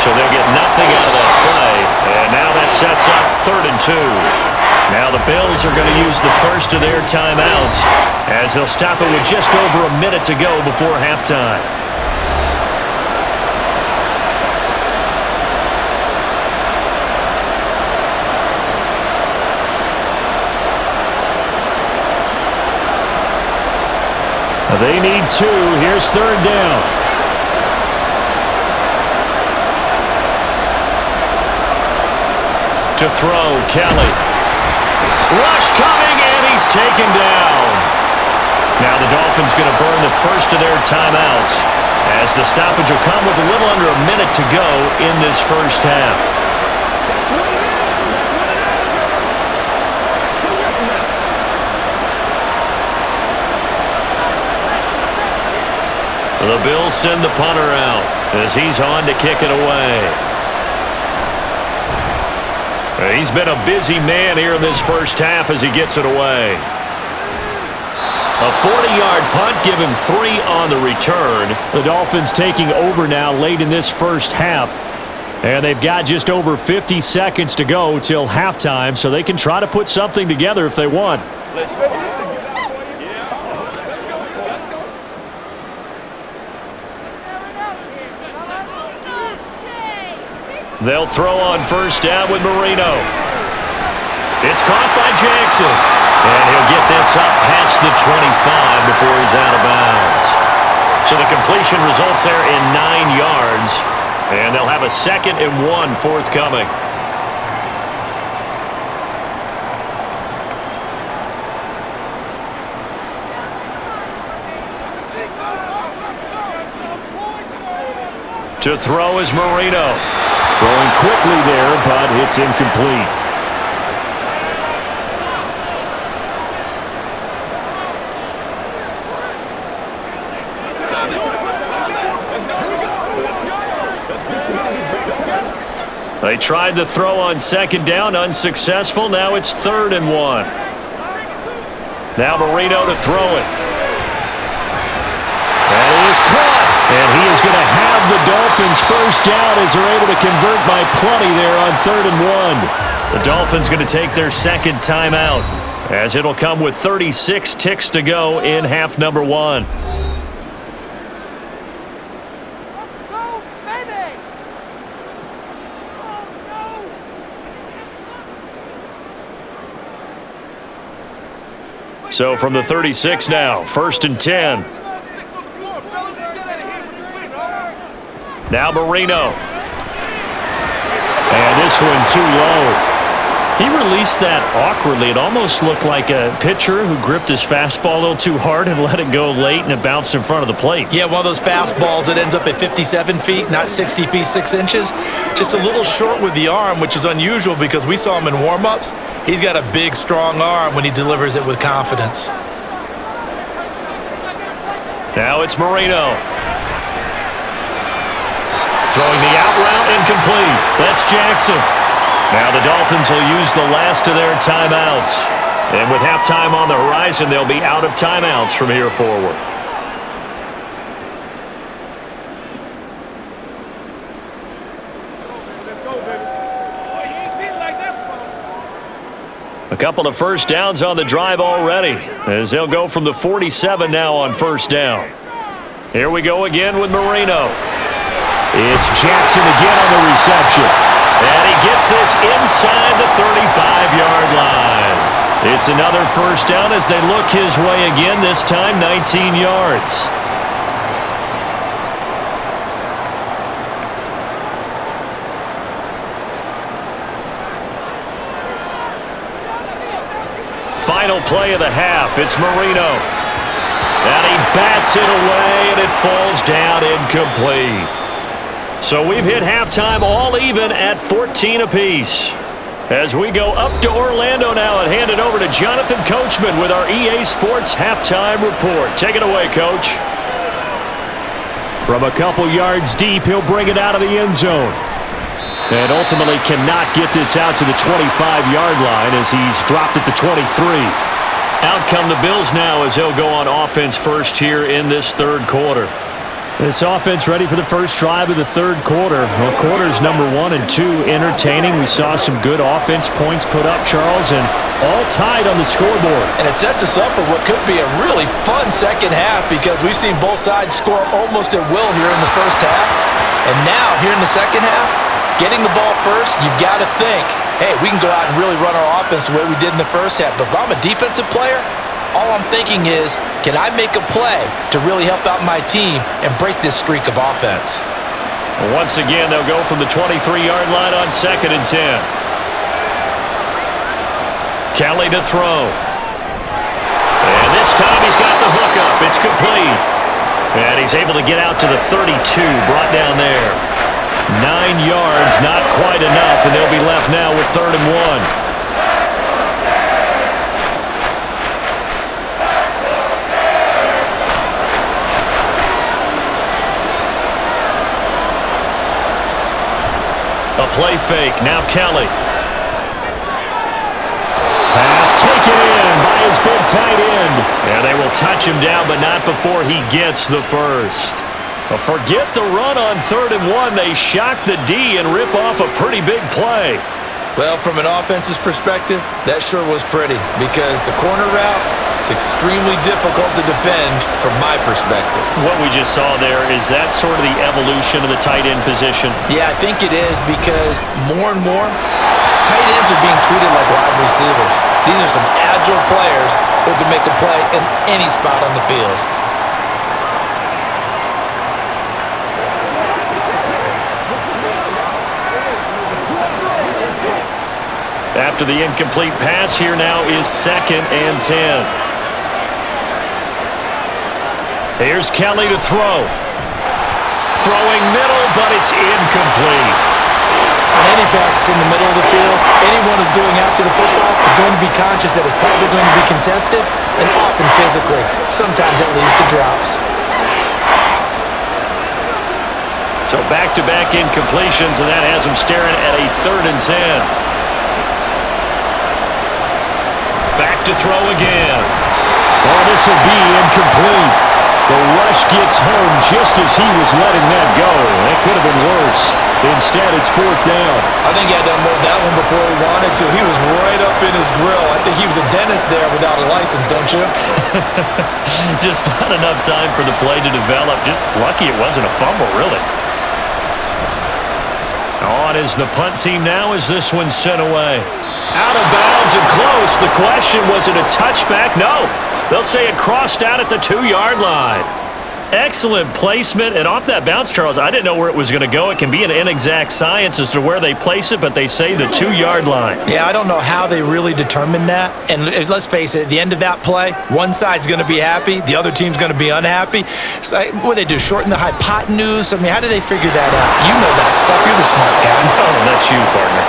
So they'll get nothing out of that play. And now that sets up 3rd and 2. Now the Bills are going to use the first of their timeouts as they'll stop it with just over a minute to go before halftime. They need 2. Here's 3rd down. To throw, Kelly. Rush coming, and he's taken down. Now the Dolphins going to burn the first of their timeouts as the stoppage will come with a little under a minute to go in this first half. The Bills send the punter out as he's on to kick it away. He's been a busy man here in this first half as he gets it away. A 40-yard punt, give him 3 on the return. The Dolphins taking over now late in this first half. And they've got just over 50 seconds to go till halftime, so they can try to put something together if they want. They'll throw on 1st down with Marino. It's caught by Jackson. And he'll get this up past the 25 before he's out of bounds. So the completion results there in 9 yards. And they'll have a 2nd and 1 forthcoming. To throw is Marino. Throwing quickly there, but it's incomplete. They tried the throw on 2nd down, unsuccessful. Now it's 3rd and 1. Now Marino to throw it. And it is caught. And he is going to have the Dolphins first down as they're able to convert by plenty there on 3rd and 1. The Dolphins going to take their 2nd timeout as it'll come with 36 ticks to go in half number 1. So from the 36 now, 1st and 10. Now Marino. And this one too low. He released that awkwardly. It almost looked like a pitcher who gripped his fastball a little too hard and let it go late, and it bounced in front of the plate. Yeah, one of those fastballs that ends up at 57 feet, not 60 feet, 6 inches. Just a little short with the arm, which is unusual because we saw him in warm-ups. He's got a big, strong arm when he delivers it with confidence. Now it's Marino. Throwing the out route incomplete. That's Jackson. Now the Dolphins will use the last of their timeouts. And with halftime on the horizon, they'll be out of timeouts from here forward. A couple of first downs on the drive already, as they'll go from the 47 now on first down. Here we go again with Marino. It's Jackson again on the reception. And he gets this inside the 35-yard line. It's another first down as they look his way again, this time 19 yards. Final play of the half. It's Marino. And he bats it away, and it falls down incomplete. So we've hit halftime all even at 14 apiece. As we go up to Orlando now and hand it over to Jonathan Coachman with our EA Sports Halftime Report. Take it away, Coach. From a couple yards deep, he'll bring it out of the end zone. And ultimately cannot get this out to the 25-yard line as he's dropped at the 23. Out come the Bills now as they'll go on offense first here in this third quarter. This offense ready for the first drive of the third quarter. Well, quarters number 1 and 2 entertaining. We saw some good offense points put up, Charles, and all tied on the scoreboard. And it sets us up for what could be a really fun second half because we've seen both sides score almost at will here in the first half. And now, here in the second half, getting the ball first, you've got to think, hey, we can go out and really run our offense the way we did in the first half. But if I'm a defensive player, all I'm thinking is, can I make a play to really help out my team and break this streak of offense? Once again, they'll go from the 23-yard line on 2nd and 10. Kelly to throw. And this time he's got the hook up. It's complete. And he's able to get out to the 32, brought down there. 9 yards, not quite enough, and they'll be left now with 3rd and 1. A play fake. Now Kelly. Pass taken in by his big tight end. And they will touch him down, but not before he gets the first. But forget the run on 3rd and 1. They shock the D and rip off a pretty big play. Well, from an offense's perspective, that sure was pretty because the corner route is extremely difficult to defend from my perspective. What we just saw there, is that sort of the evolution of the tight end position? Yeah, I think it is because more and more, tight ends are being treated like wide receivers. These are some agile players who can make a play in any spot on the field. After the incomplete pass, here now is 2nd and 10. Here's Kelly to throw. Throwing middle, but it's incomplete. When any pass is in the middle of the field, anyone who's going after the football is going to be conscious that it's probably going to be contested and often physically. Sometimes that leads to drops. So back-to-back incompletions, and that has him staring at a 3rd and 10. Back to throw again. Oh, this will be incomplete. The rush gets home just as he was letting that go. That could have been worse. Instead, it's 4th down. I think he had to unload that one before he wanted to. He was right up in his grill. I think he was a dentist there without a license, don't you? Just not enough time for the play to develop. Just lucky it wasn't a fumble, really. On is the punt team now as this one's sent away. Out of bounds and close. The question, was it a touchback? No. They'll say it crossed out at the 2-yard line. Excellent placement, and off that bounce, Charles, I didn't know where it was going to go. It can be an inexact science as to where they place it, but they say the 2-yard line. Yeah, I don't know how they really determined that. And let's face it, at the end of that play, one side's going to be happy, the other team's going to be unhappy. So, what do they do, shorten the hypotenuse? I mean, how do they figure that out? You know that stuff. You're the smart guy. Oh, that's you, partner.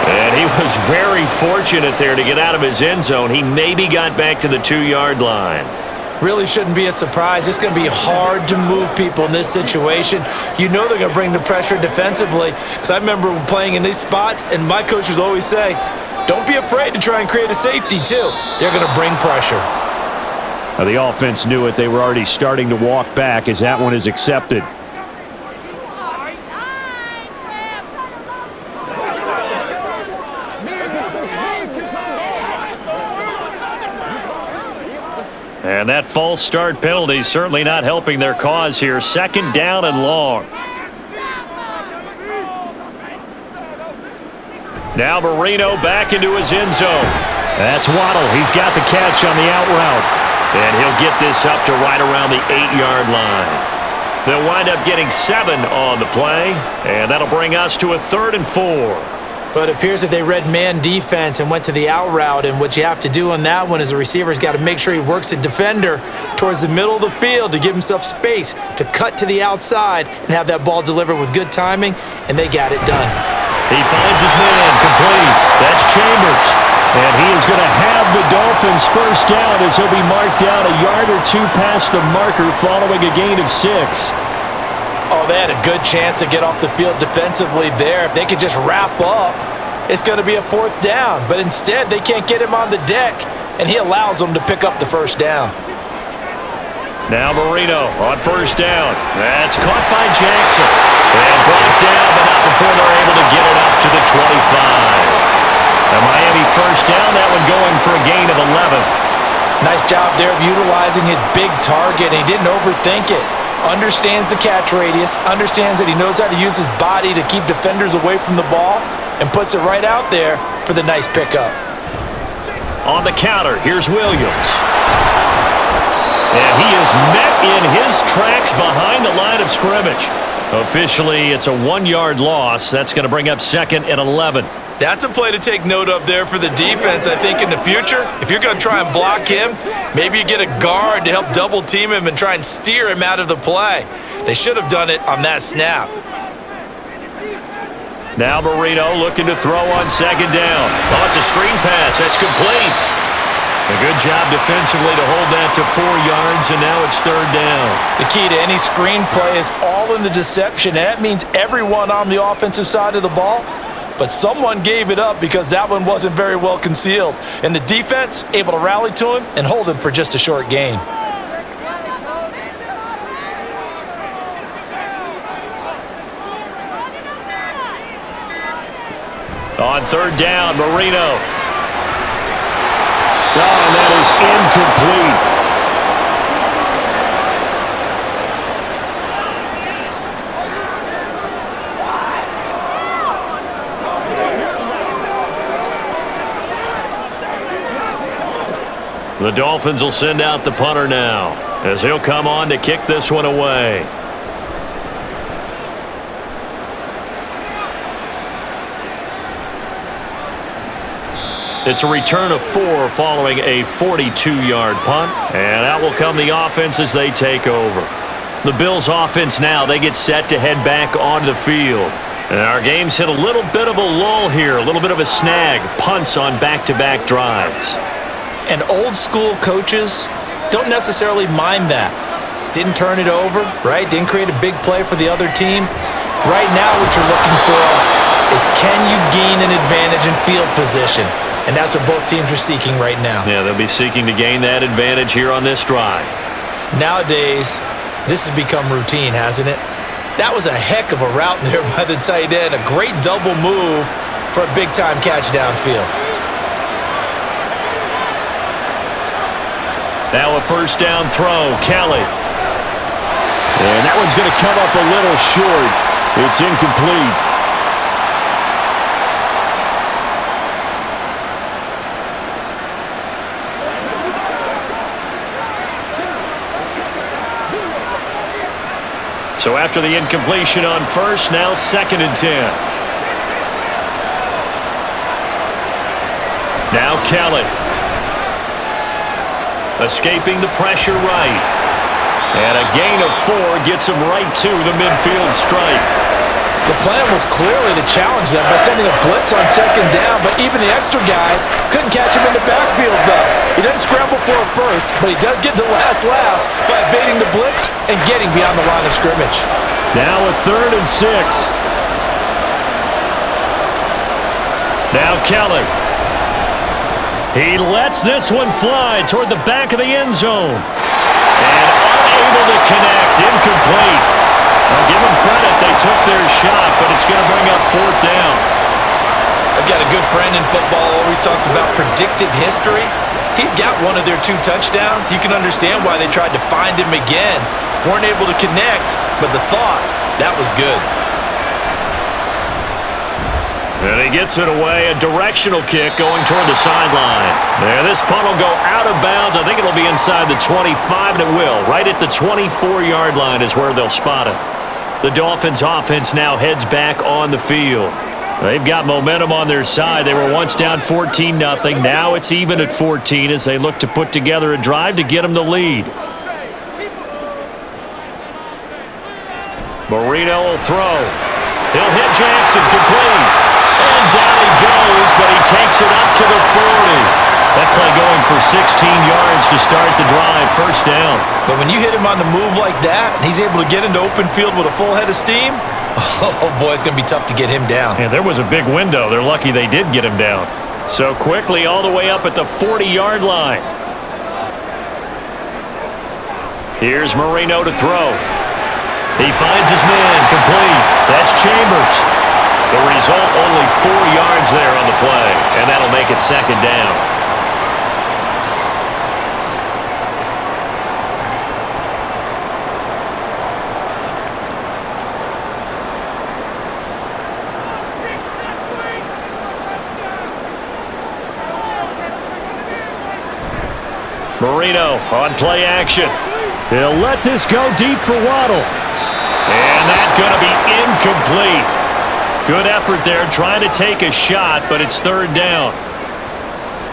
And he was very fortunate there to get out of his end zone. He maybe got back to the 2-yard line. Really shouldn't be a surprise. It's going to be hard to move people in this situation. You know they're going to bring the pressure defensively. Because I remember playing in these spots, and my coaches always say, don't be afraid to try and create a safety, too. They're going to bring pressure. Now, the offense knew it. They were already starting to walk back as that one is accepted. And that false start penalty certainly not helping their cause here. Second down and long. Now Marino back into his end zone. That's Waddle. He's got the catch on the out route. And he'll get this up to right around the 8-yard line. They'll wind up getting 7 on the play. And that'll bring us to a 3rd and 4. But it appears that they read man defense and went to the out route, and what you have to do on that one is the receiver's got to make sure he works the defender towards the middle of the field to give himself space to cut to the outside and have that ball delivered with good timing, and they got it done. He finds his man, complete. That's Chambers. And he is going to have the Dolphins first down as he'll be marked down a yard or 2 past the marker following a gain of 6. Oh, they had a good chance to get off the field defensively there. If they could just wrap up, it's going to be a 4th down. But instead, they can't get him on the deck, and he allows them to pick up the first down. Now Marino on first down. That's caught by Jackson. And brought down, but not before they're able to get it up to the 25. The Miami first down, that one going for a gain of 11. Nice job there of utilizing his big target. He didn't overthink it. Understands the catch radius, understands that he knows how to use his body to keep defenders away from the ball, and puts it right out there for the nice pickup. On the counter, here's Williams. And he is met in his tracks behind the line of scrimmage. Officially, it's a 1-yard loss. That's going to bring up 2nd and 11. That's a play to take note of there for the defense, I think, in the future. If you're going to try and block him, maybe you get a guard to help double team him and try and steer him out of the play. They should have done it on that snap. Now Marino looking to throw on 2nd down. Oh, it's a screen pass. That's complete. A good job defensively to hold that to 4 yards, and now it's 3rd down. The key to any screen play is all in the deception, and that means everyone on the offensive side of the ball. But someone gave it up because that one wasn't very well concealed. And the defense able to rally to him and hold him for just a short gain. On 3rd down, Marino. Oh, and that is incomplete. The Dolphins will send out the punter now as he'll come on to kick this one away. It's a return of 4 following a 42-yard punt, and out will come the offense as they take over. The Bills offense now, they get set to head back onto the field. And our game's hit a little bit of a lull here, a little bit of a snag, punts on back-to-back drives. And old-school coaches don't necessarily mind that. Didn't turn it over, right? Didn't create a big play for the other team. Right now what you're looking for is can you gain an advantage in field position? And that's what both teams are seeking right now. Yeah, they'll be seeking to gain that advantage here on this drive. Nowadays, this has become routine, hasn't it? That was a heck of a route there by the tight end. A great double move for a big-time catch downfield. Now a first down throw, Kelly. And that one's going to come up a little short. It's incomplete. So after the incompletion on first, now 2nd and 10. Now Kelly. Escaping the pressure right. And a gain of 4 gets him right to the midfield stripe. The plan was clearly to challenge them by sending a blitz on second down, but even the extra guys couldn't catch him in the backfield, though. He doesn't scramble for it first, but he does get the last laugh by evading the blitz and getting beyond the line of scrimmage. Now a 3rd and 6. Now Kelly. He lets this one fly toward the back of the end zone. And unable to connect. Incomplete. I'll give them credit. They took their shot, but it's going to bring up 4th down. I've got a good friend in football, always talks about predictive history. He's got one of their 2 touchdowns. You can understand why they tried to find him again. Weren't able to connect, but the thought, that was good. And he gets it away, a directional kick going toward the sideline. There, this punt will go out of bounds. I think it'll be inside the 25, and it will. Right at the 24-yard line is where they'll spot it. The Dolphins offense now heads back on the field. They've got momentum on their side. They were once down 14-0. Now it's even at 14 as they look to put together a drive to get them the lead. Marino will throw. He'll hit Jackson, complete. And down he goes, but he takes it up to the 40. That play going for 16 yards to start the drive. 1st down. But when you hit him on the move like that, and he's able to get into open field with a full head of steam, oh boy, it's going to be tough to get him down. Yeah, there was a big window. They're lucky they did get him down. So quickly all the way up at the 40-yard line. Here's Marino to throw. He finds his man, complete. That's Chambers. The result, only 4 yards there on the play, and that'll make it 2nd down. Marino on play action. He'll let this go deep for Waddle. And that's going to be incomplete. Good effort there trying to take a shot, but it's 3rd down.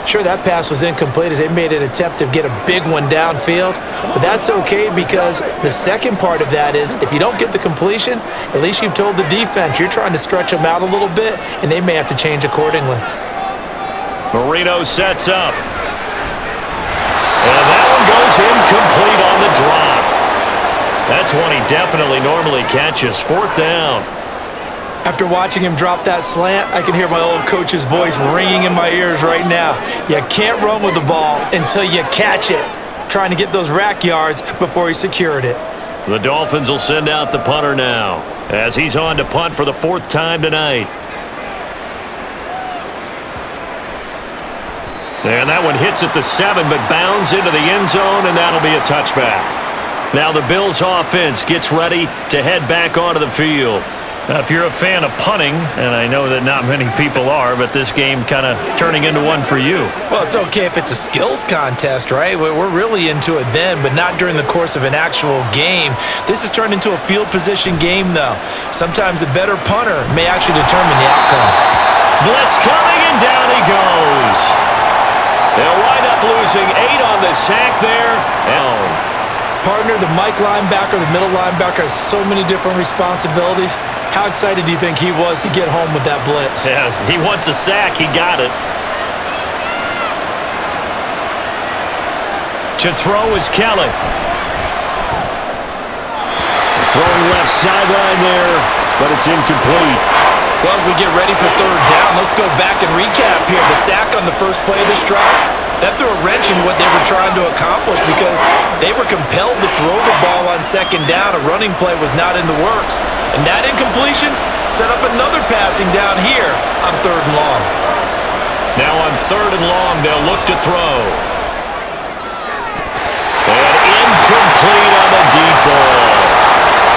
Sure, that pass was incomplete as they made an attempt to get a big one downfield, but that's okay because the second part of that is if you don't get the completion, at least you've told the defense you're trying to stretch them out a little bit, and they may have to change accordingly. Marino sets up. And that one goes incomplete on the drop. That's one he definitely normally catches. 4th down. After watching him drop that slant, I can hear my old coach's voice ringing in my ears right now. You can't run with the ball until you catch it. Trying to get those rack yards before he secured it. The Dolphins will send out the punter now as he's on to punt for the 4th time tonight. And that one hits at the 7, but bounds into the end zone, and that'll be a touchback. Now the Bills offense gets ready to head back onto the field. Now, if you're a fan of punting, and I know that not many people are, but this game kind of turning into one for you. Well, it's okay if it's a skills contest, right? We're really into it then, but not during the course of an actual game. This has turned into a field position game, though. Sometimes the better punter may actually determine the outcome. Blitz coming, and down he goes. They'll wind up losing 8 on the sack there. Partner, the Mike linebacker, the middle linebacker has so many different responsibilities. How excited do you think he was to get home with that blitz? Yeah, he wants a sack. He got it. To throw is Kelly. Throwing left sideline there, but it's incomplete. Well, as we get ready for 3rd down, let's go back and recap here. The sack on the first play of this drive, that threw a wrench in what they were trying to accomplish because they were compelled to throw the ball on 2nd down. A running play was not in the works. And that incompletion set up another passing down here on 3rd and long. Now on 3rd and long, they'll look to throw. And incomplete on the deep ball.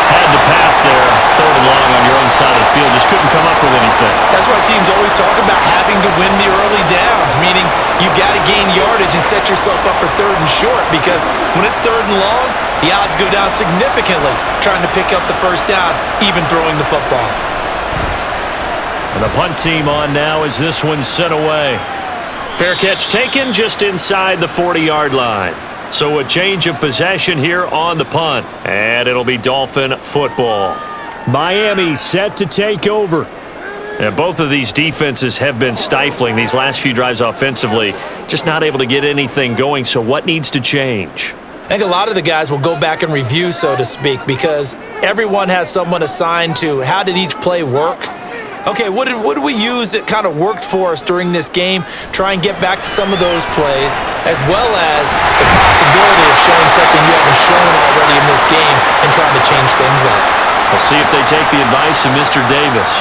Had to pass there, 3rd and long on your own side of the field. Just couldn't come up with anything. That's why teams always talk about having to win the early downs, meaning you've got to gain yardage and set yourself up for 3rd and short because when it's 3rd and long, the odds go down significantly trying to pick up the 1st down, even throwing the football. And the punt team on now as this one's sent away. Fair catch taken just inside the 40-yard line. So a change of possession here on the punt, and it'll be Dolphin football. Miami set to take over. And both of these defenses have been stifling these last few drives offensively. Just not able to get anything going, so what needs to change? I think a lot of the guys will go back and review, so to speak, because everyone has someone assigned to how did each play work. Okay, what did we use that kind of worked for us during this game? Try and get back to some of those plays, as well as the possibility of showing something you haven't shown already in this game and trying to change things up. We'll see if they take the advice of Mr. Davis.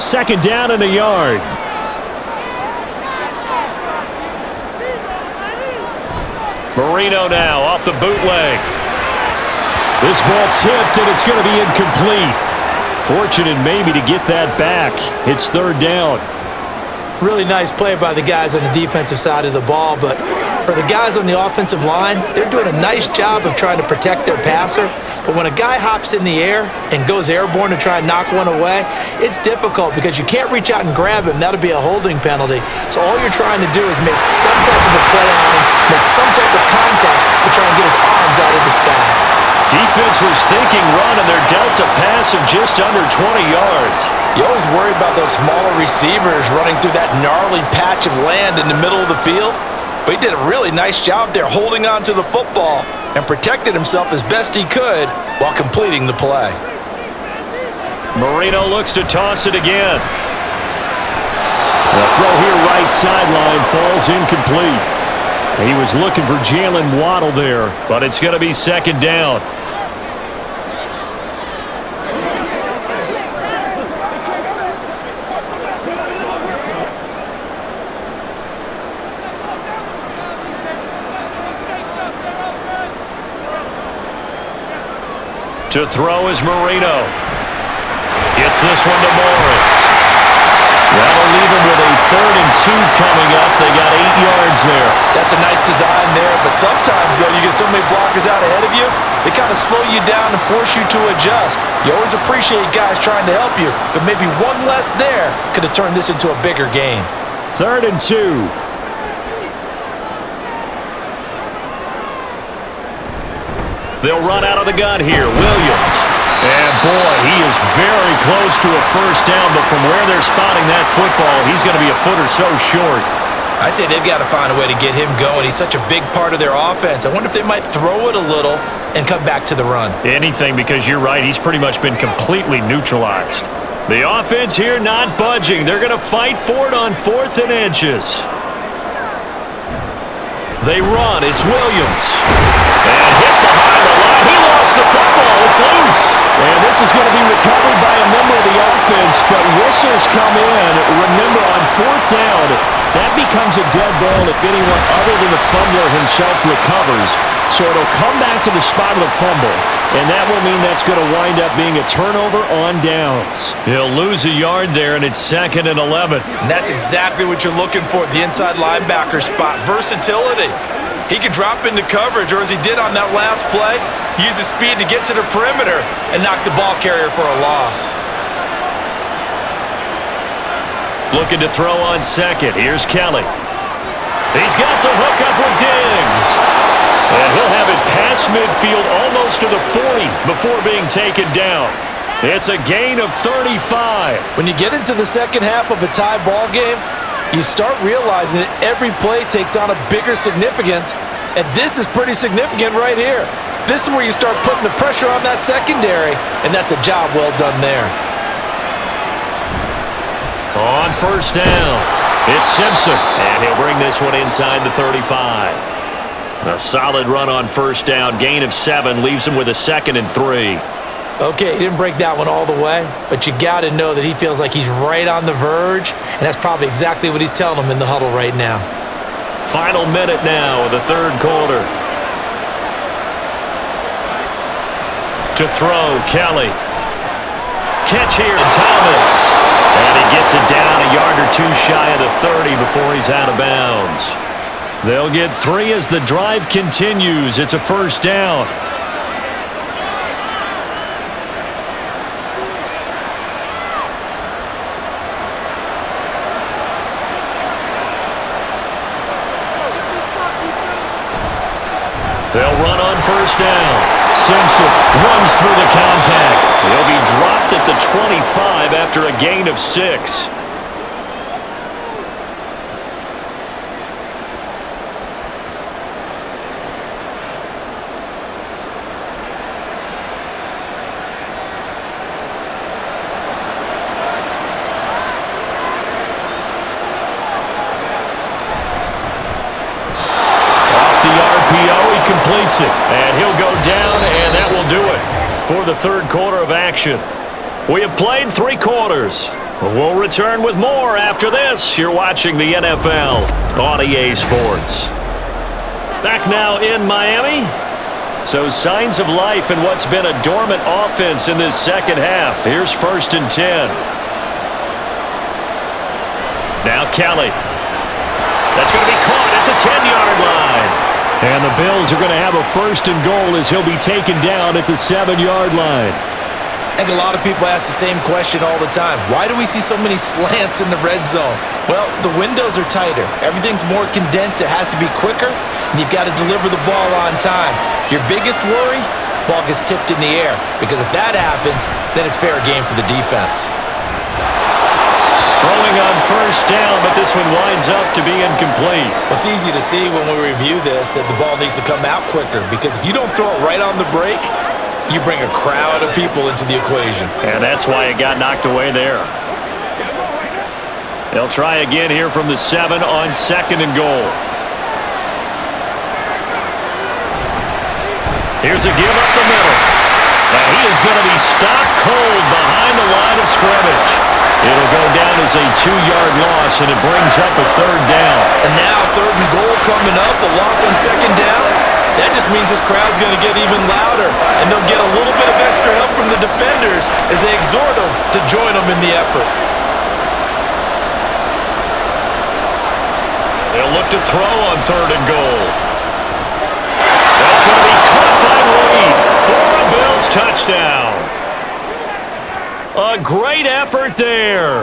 Second down and a yard. Marino now off the bootleg. This ball tipped, and it's going to be incomplete. Fortunate maybe to get that back. It's third down. Really nice play by the guys on the defensive side of the ball, but for the guys on the offensive line, they're doing a nice job of trying to protect their passer. But when a guy hops in the air and goes airborne to try and knock one away, it's difficult because you can't reach out and grab him. That'll be a holding penalty. So all you're trying to do is make some type of a play on him, make some type of contact to try and get his arms out of the sky. Defense was thinking run, and they're dealt a pass of just under 20 yards. You always worry about those smaller receivers running through that gnarly patch of land in the middle of the field. But he did a really nice job there holding on to the football and protected himself as best he could while completing the play. Marino looks to toss it again. The throw here right sideline falls incomplete. He was looking for Jalen Waddle there, but it's going to be second down. To throw is Marino. Gets this one to Morris. That'll leave him with a 3rd and 2 coming up. They got 8 yards there. That's a nice design there, but sometimes, though, you get so many blockers out ahead of you, they kind of slow you down and force you to adjust. You always appreciate guys trying to help you, but maybe one less there could have turned this into a bigger game. 3rd and 2. They'll run out of the gun here. Williams. And, boy, he is very close to a first down, but from where they're spotting that football, he's going to be a foot or so short. I'd say they've got to find a way to get him going. He's such a big part of their offense. I wonder if they might throw it a little and come back to the run. Anything, because you're right. He's pretty much been completely neutralized. The offense here not budging. They're going to fight for it on 4th and inches. They run. It's Williams. And hit behind the line. He lost the football. It's loose. And this is going to be recovered by a member of the offense, but whistles come in. Remember, on 4th down, that becomes a dead ball if anyone other than the fumbler himself recovers. So it'll come back to the spot of the fumble, and that will mean that's going to wind up being a turnover on downs. He'll lose a yard there, and it's 2nd and 11. And that's exactly what you're looking for, the inside linebacker spot. Versatility. He can drop into coverage, or as he did on that last play, use his speed to get to the perimeter and knock the ball carrier for a loss. Looking to throw on 2nd. Here's Kelly. He's got the hook up with Diggs. And he'll have it past midfield almost to the 40 before being taken down. It's a gain of 35. When you get into the second half of a tie ball game, you start realizing that every play takes on a bigger significance, and this is pretty significant right here. This is where you start putting the pressure on that secondary, and that's a job well done there. On 1st down, it's Simpson, and he'll bring this one inside the 35. A solid run on 1st down, gain of 7, leaves him with a 2nd and 3. Okay, he didn't break that one all the way, but you got to know that he feels like he's right on the verge, and that's probably exactly what he's telling him in the huddle right now. Final minute now of the 3rd quarter. To throw, Kelly. Catch here, Thomas. And he gets it down a yard or 2 shy of the 30 before he's out of bounds. They'll get 3 as the drive continues. It's a 1st down. They'll run on first down. Simpson runs through the contact. He'll be dropped at the 25 after a gain of 6. Completes it. And he'll go down, and that will do it for the third quarter of action. We have played 3 quarters. We'll return with more after this. You're watching the NFL on EA Sports. Back now in Miami. So signs of life in what's been a dormant offense in this second half. Here's 1st and 10. Now Kelly. That's going to be caught at the 10-yard line. And the Bills are going to have a 1st and goal as he'll be taken down at the 7-yard line. I think a lot of people ask the same question all the time. Why do we see so many slants in the red zone? Well, the windows are tighter. Everything's more condensed. It has to be quicker, and you've got to deliver the ball on time. Your biggest worry? Ball gets tipped in the air, because if that happens, then it's fair game for the defense. Throwing on first down, but this one winds up to be incomplete. It's easy to see when we review this that the ball needs to come out quicker, because if you don't throw it right on the break, you bring a crowd of people into the equation. And that's why it got knocked away there. They'll try again here from the 7 on 2nd and goal. Here's a give up the middle. And he is going to be stopped cold behind the line of scrimmage. It'll go down as a 2-yard loss, and it brings up a 3rd down. And now 3rd and goal coming up, the loss on 2nd down. That just means this crowd's going to get even louder, and they'll get a little bit of extra help from the defenders as they exhort them to join them in the effort. They'll look to throw on 3rd and goal. That's going to be caught by Reed for a Bills touchdown. A great effort there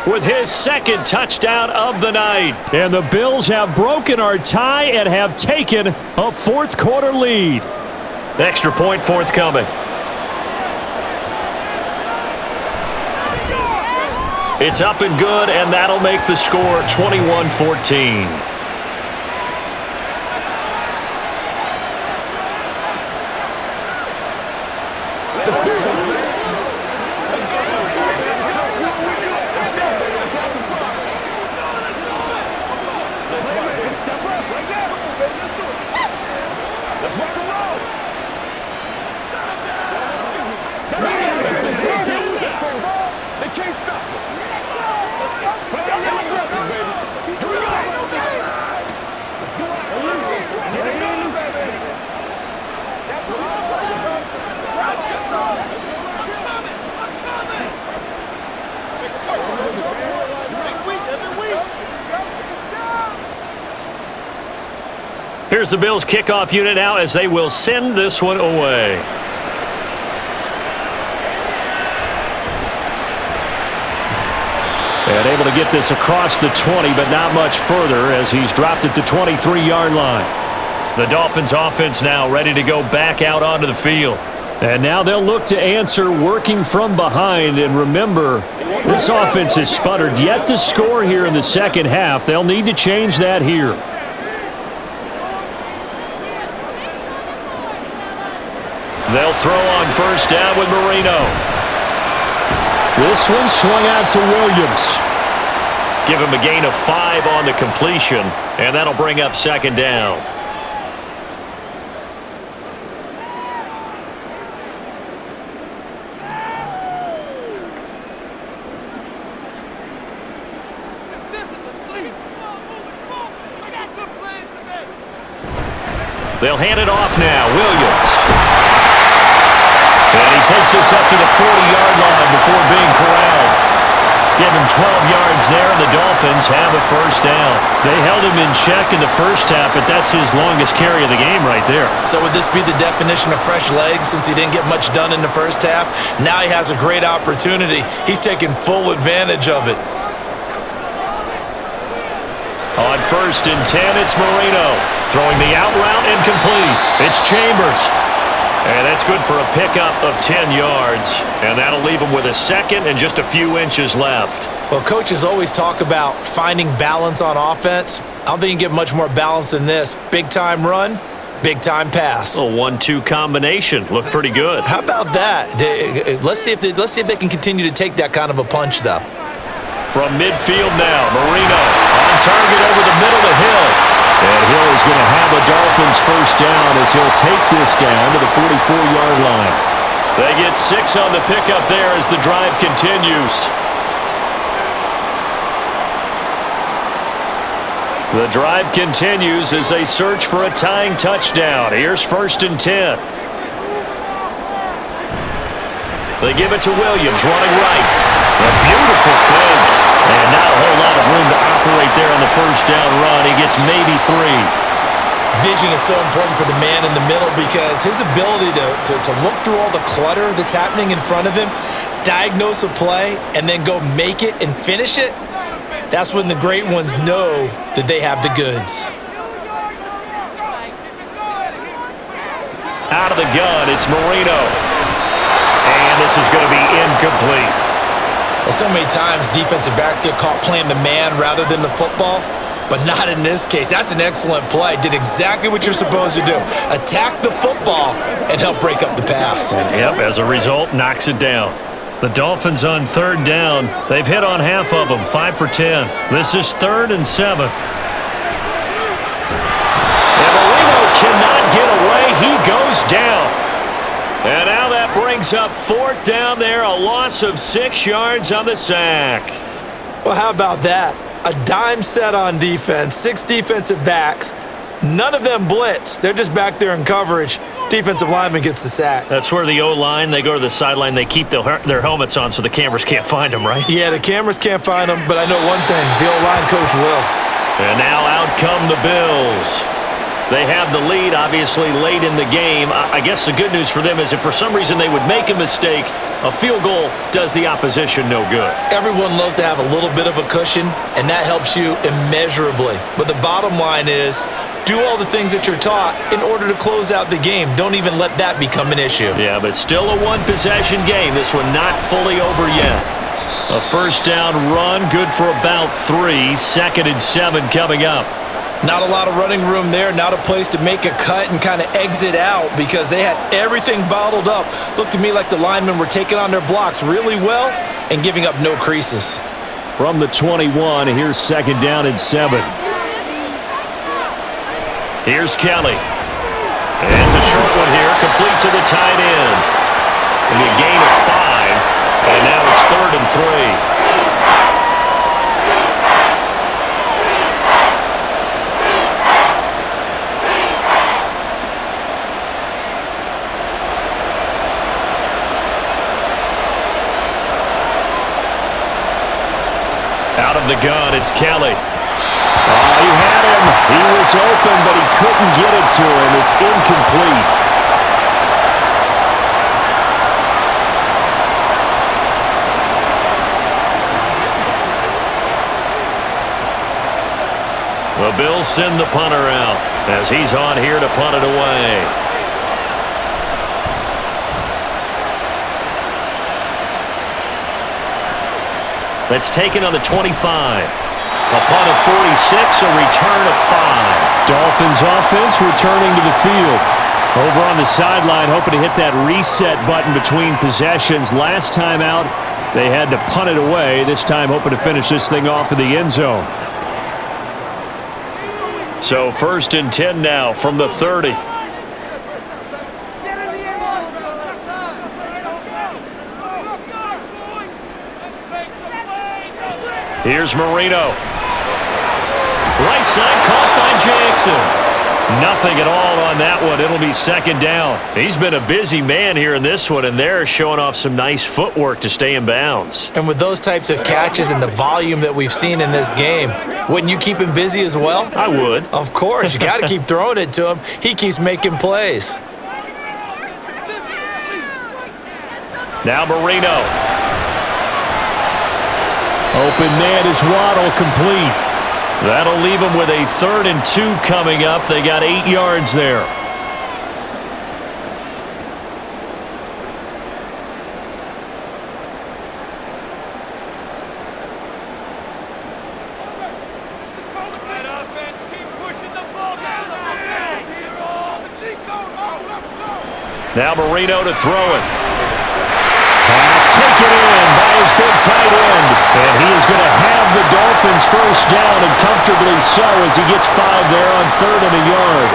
with his 2nd touchdown of the night. And the Bills have broken our tie and have taken a 4th quarter lead. Extra point forthcoming. It's up and good, and that'll make the score 21-14. Here's the Bills kickoff unit now as they will send this one away. And able to get this across the 20, but not much further as he's dropped at the 23-yard line. The Dolphins offense now ready to go back out onto the field. And now they'll look to answer working from behind. And remember, this offense has sputtered yet to score here in the second half. They'll need to change that here. They'll throw on first down with Marino. This one swung out to Williams. Give him a gain of 5 on the completion, and that'll bring up 2nd down. They'll hand it off now. Williams. And he takes this up to the 40-yard line before being corralled. Give him 12 yards there, and the Dolphins have a first down. They held him in check in the first half, but that's his longest carry of the game right there. So would this be the definition of fresh legs since he didn't get much done in the first half? Now he has a great opportunity. He's taking full advantage of it. On 1st and 10, it's Marino. Throwing the out route incomplete. It's Chambers. And that's good for a pickup of 10 yards. And that'll leave him with a second and just a few inches left. Well, coaches always talk about finding balance on offense. I don't think you can get much more balance than this. Big-time run, big-time pass. A 1-2 combination. Looked pretty good. How about that? Let's see if they can continue to take that kind of a punch, though. From midfield now, Marino on target over the middle to Hill. And Hill is going to have the Dolphins first down as he'll take this down to the 44-yard line. They get 6 on the pickup there as the drive continues. The drive continues as they search for a tying touchdown. Here's 1st and 10. They give it to Williams, running right. A beautiful fake. And not a whole lot of room to operate there on the first down run. He gets maybe 3. Vision is so important for the man in the middle because his ability to look through all the clutter that's happening in front of him, diagnose a play, and then go make it and finish it, that's when the great ones know that they have the goods. Out of the gun, it's Marino. And this is going to be incomplete. Well, so many times defensive backs get caught playing the man rather than the football, but not in this case. That's an excellent play. Did exactly what you're supposed to do. Attack the football and help break up the pass. Yep, as a result, knocks it down. The Dolphins on 3rd down. They've hit on half of them, 5 for 10. This is 3rd and 7. And Marino cannot get away. He goes down. And now that brings up 4th down there, a loss of 6 yards on the sack. Well, how about that? A dime set on defense, 6 defensive backs. None of them blitz. They're just back there in coverage. Defensive lineman gets the sack. That's where the O-line, they go to the sideline, they keep their helmets on so the cameras can't find them, right? Yeah, the cameras can't find them, but I know one thing, the O-line coach will. And now out come the Bills. They have the lead, obviously, late in the game. I guess the good news for them is if for some reason they would make a mistake, a field goal does the opposition no good. Everyone loves to have a little bit of a cushion, and that helps you immeasurably. But the bottom line is, do all the things that you're taught in order to close out the game. Don't even let that become an issue. Yeah, but still a 1-possession game. This one not fully over yet. A first down run, good for about 3. 2nd and 7 coming up. Not a lot of running room there, not a place to make a cut and kind of exit out because they had everything bottled up. Looked to me like the linemen were taking on their blocks really well and giving up no creases. From the 21, here's 2nd down and 7. Here's Kelly. And it's a short one here, complete to the tight end. And a gain of 5, and now it's 3rd and 3. Out of the gun, it's Kelly. He had him. He was open, but he couldn't get it to him. It's incomplete. The Bills send the punter out as he's on here to punt it away. That's taken on the 25. A punt of 46, a return of 5. Dolphins offense returning to the field. Over on the sideline, hoping to hit that reset button between possessions. Last time out, they had to punt it away. This time, hoping to finish this thing off in the end zone. So 1st and 10 now from the 30. Here's Marino. Right side caught by Jackson. Nothing at all on that one. It'll be 2nd down. He's been a busy man here in this one, and they're showing off some nice footwork to stay in bounds. And with those types of catches and the volume that we've seen in this game, wouldn't you keep him busy as well? I would. Of course. You got to keep throwing it to him. He keeps making plays. Now Marino. Open man is Waddle, complete. That'll leave them with a 3rd and 2 coming up. They got 8 yards there. Now Marino to throw it. Pass taken in by his big tight end. And he is going to have the Dolphins first down, and comfortably so, as he gets 5 there on 3rd and a yard.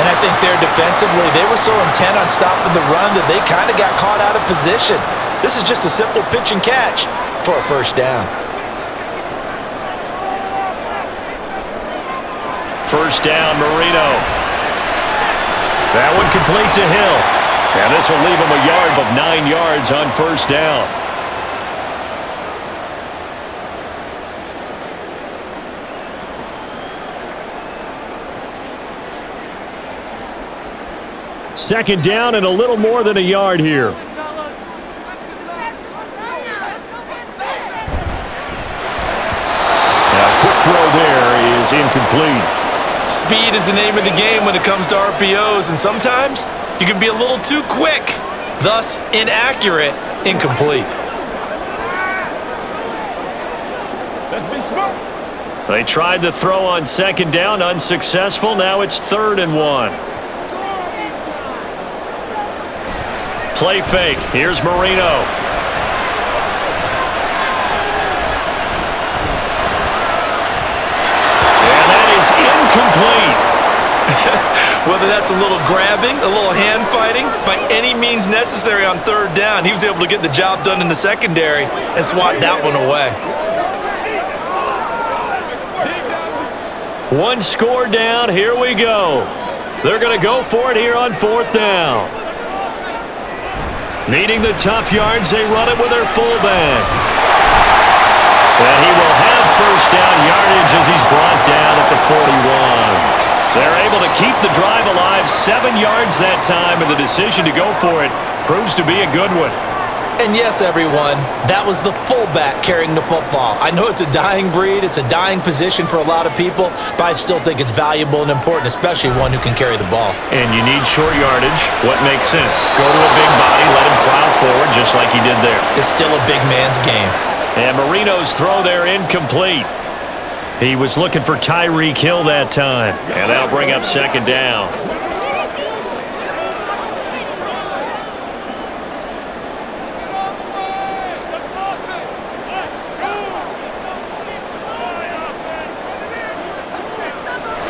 And I think there defensively, they were so intent on stopping the run that they kind of got caught out of position. This is just a simple pitch and catch for a first down. First down, Marino. That one complete to Hill. And this will leave him a yard of 9 yards on first down. Second down and a little more than a yard here. Now, quick throw there is incomplete. Speed is the name of the game when it comes to RPOs, and sometimes you can be a little too quick, thus inaccurate, incomplete. Let's be smart. They tried the throw on second down, unsuccessful. Now it's 3rd and 1. Play fake. Here's Marino. And that is incomplete. Whether that's a little grabbing, a little hand fighting, by any means necessary on 3rd down, he was able to get the job done in the secondary and swat that one away. One score down. Here we go. They're going to go for it here on 4th down. Needing the tough yards, they run it with their fullback. And he will have first down yardage as he's brought down at the 41. They're able to keep the drive alive, 7 yards that time, and the decision to go for it proves to be a good one. And yes, everyone, that was the fullback carrying the football. I know it's a dying breed, it's a dying position for a lot of people, but I still think it's valuable and important, especially one who can carry the ball. And you need short yardage. What makes sense? Go to a big body, let him plow forward just like he did there. It's still a big man's game. And Marino's throw there incomplete. He was looking for Tyreek Hill that time. And that'll bring up second down.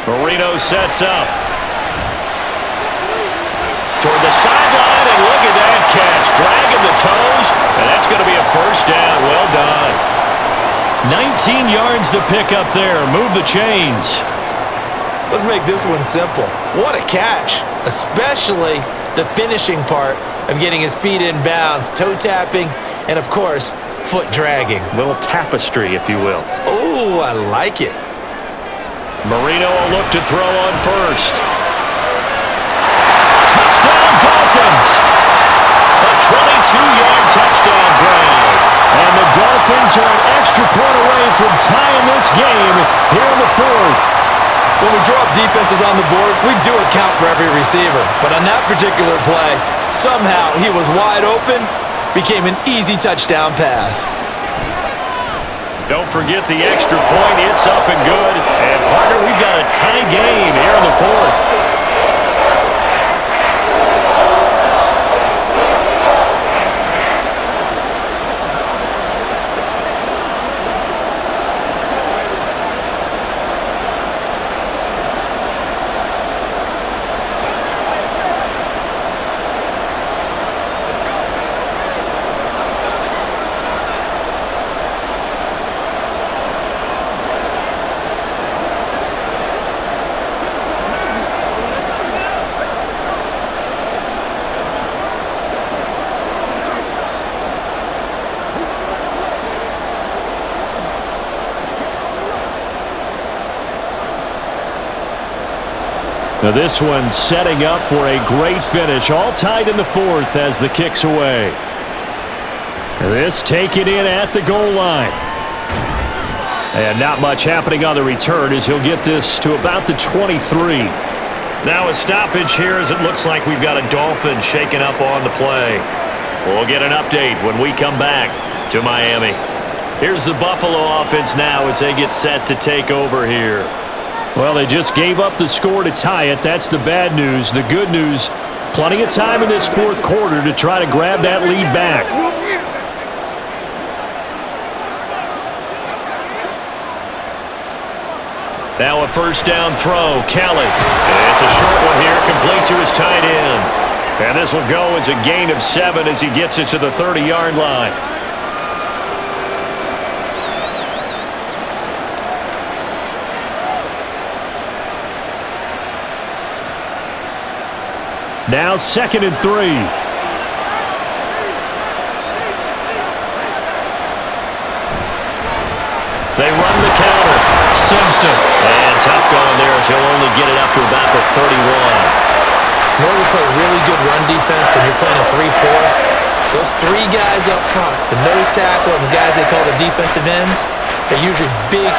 Marino sets up. Toward the sideline, and look at that catch. Dragging the toes, and that's going to be a first down. Well done. 19 yards to pick up there. Move the chains. Let's make this one simple. What a catch, especially the finishing part of getting his feet in bounds, toe tapping, and of course, foot dragging. Little tapestry, if you will. Oh, I like it. Marino will look to throw on first. Touchdown, Dolphins! A 22-yard touchdown grab. And the Dolphins are an extra point away from tying this game here in the 4th. When we draw up defenses on the board, we do account for every receiver. But on that particular play, somehow he was wide open, became an easy touchdown pass. Don't forget the extra point. It's up and good. And, partner, we've got a tie game here in the 4th. Now this one setting up for a great finish. All tied in the 4th as the kick's away. This taken in at the goal line. And not much happening on the return as he'll get this to about the 23. Now a stoppage here as it looks like we've got a Dolphins shaking up on the play. We'll get an update when we come back to Miami. Here's the Buffalo offense now as they get set to take over here. Well, they just gave up the score to tie it. That's the bad news. The good news, plenty of time in this fourth quarter to try to grab that lead back. Now a first down throw, Kelly. It's a short one here, complete to his tight end. And this will go as a gain of 7 as he gets it to the 30-yard line. Now 2nd and 3. They run the counter. Simpson. And tough going there as he'll only get it up to about the 31. In order to play really good run defense when you're playing a 3-4, those 3 guys up front, the nose tackle and the guys they call the defensive ends, they're usually big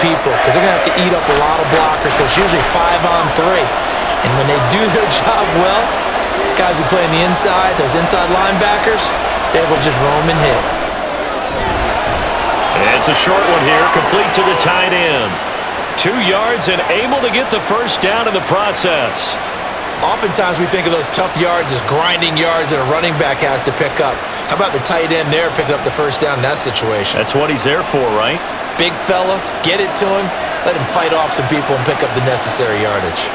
people because they're going to have to eat up a lot of blockers because it's usually 5-on-3. And when they do their job well, guys who play on the inside, those inside linebackers, they're able to just roam and hit. It's a short one here, complete to the tight end. 2 yards and able to get the first down in the process. Oftentimes we think of those tough yards as grinding yards that a running back has to pick up. How about the tight end there picking up the first down in that situation? That's what he's there for, right? Big fella, get it to him, let him fight off some people and pick up the necessary yardage.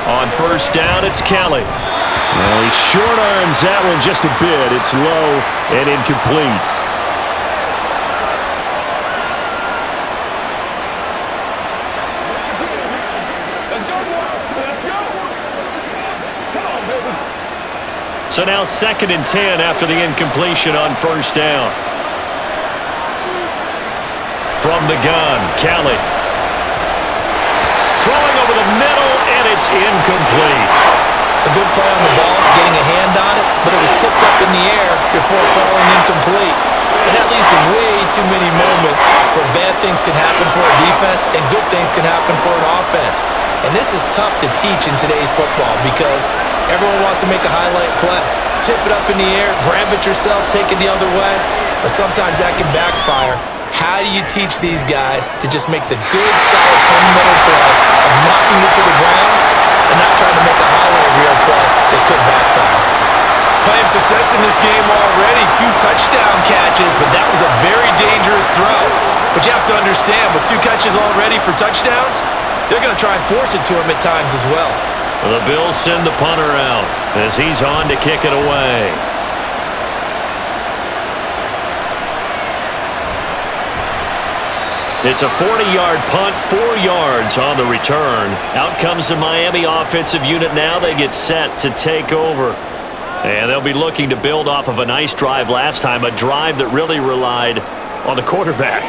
On first down, it's Kelly. Well, he short arms that one just a bit. It's low and incomplete. Let's go, boy. Let's go. Come on, baby. So now 2nd and 10 after the incompletion on first down. From the gun, Kelly. Throwing over the middle, and it's incomplete. A good play on the ball, getting a hand on it, but it was tipped up in the air before falling incomplete. And that leads to way too many moments where bad things can happen for a defense and good things can happen for an offense. And this is tough to teach in today's football because everyone wants to make a highlight play. Tip it up in the air, grab it yourself, take it the other way, but sometimes that can backfire. How do you teach these guys to just make the good, solid, fundamental play of knocking it to the ground and not trying to make a highlight reel play that could backfire? Playing success in this game already, 2 touchdown catches, but that was a very dangerous throw. But you have to understand, with 2 catches already for touchdowns, they're going to try and force it to him at times as well. The Bills send the punter out as he's on to kick it away. It's a 40-yard punt, 4 yards on the return. Out comes the Miami offensive unit now. They get set to take over. And they'll be looking to build off of a nice drive last time, a drive that really relied on the quarterback.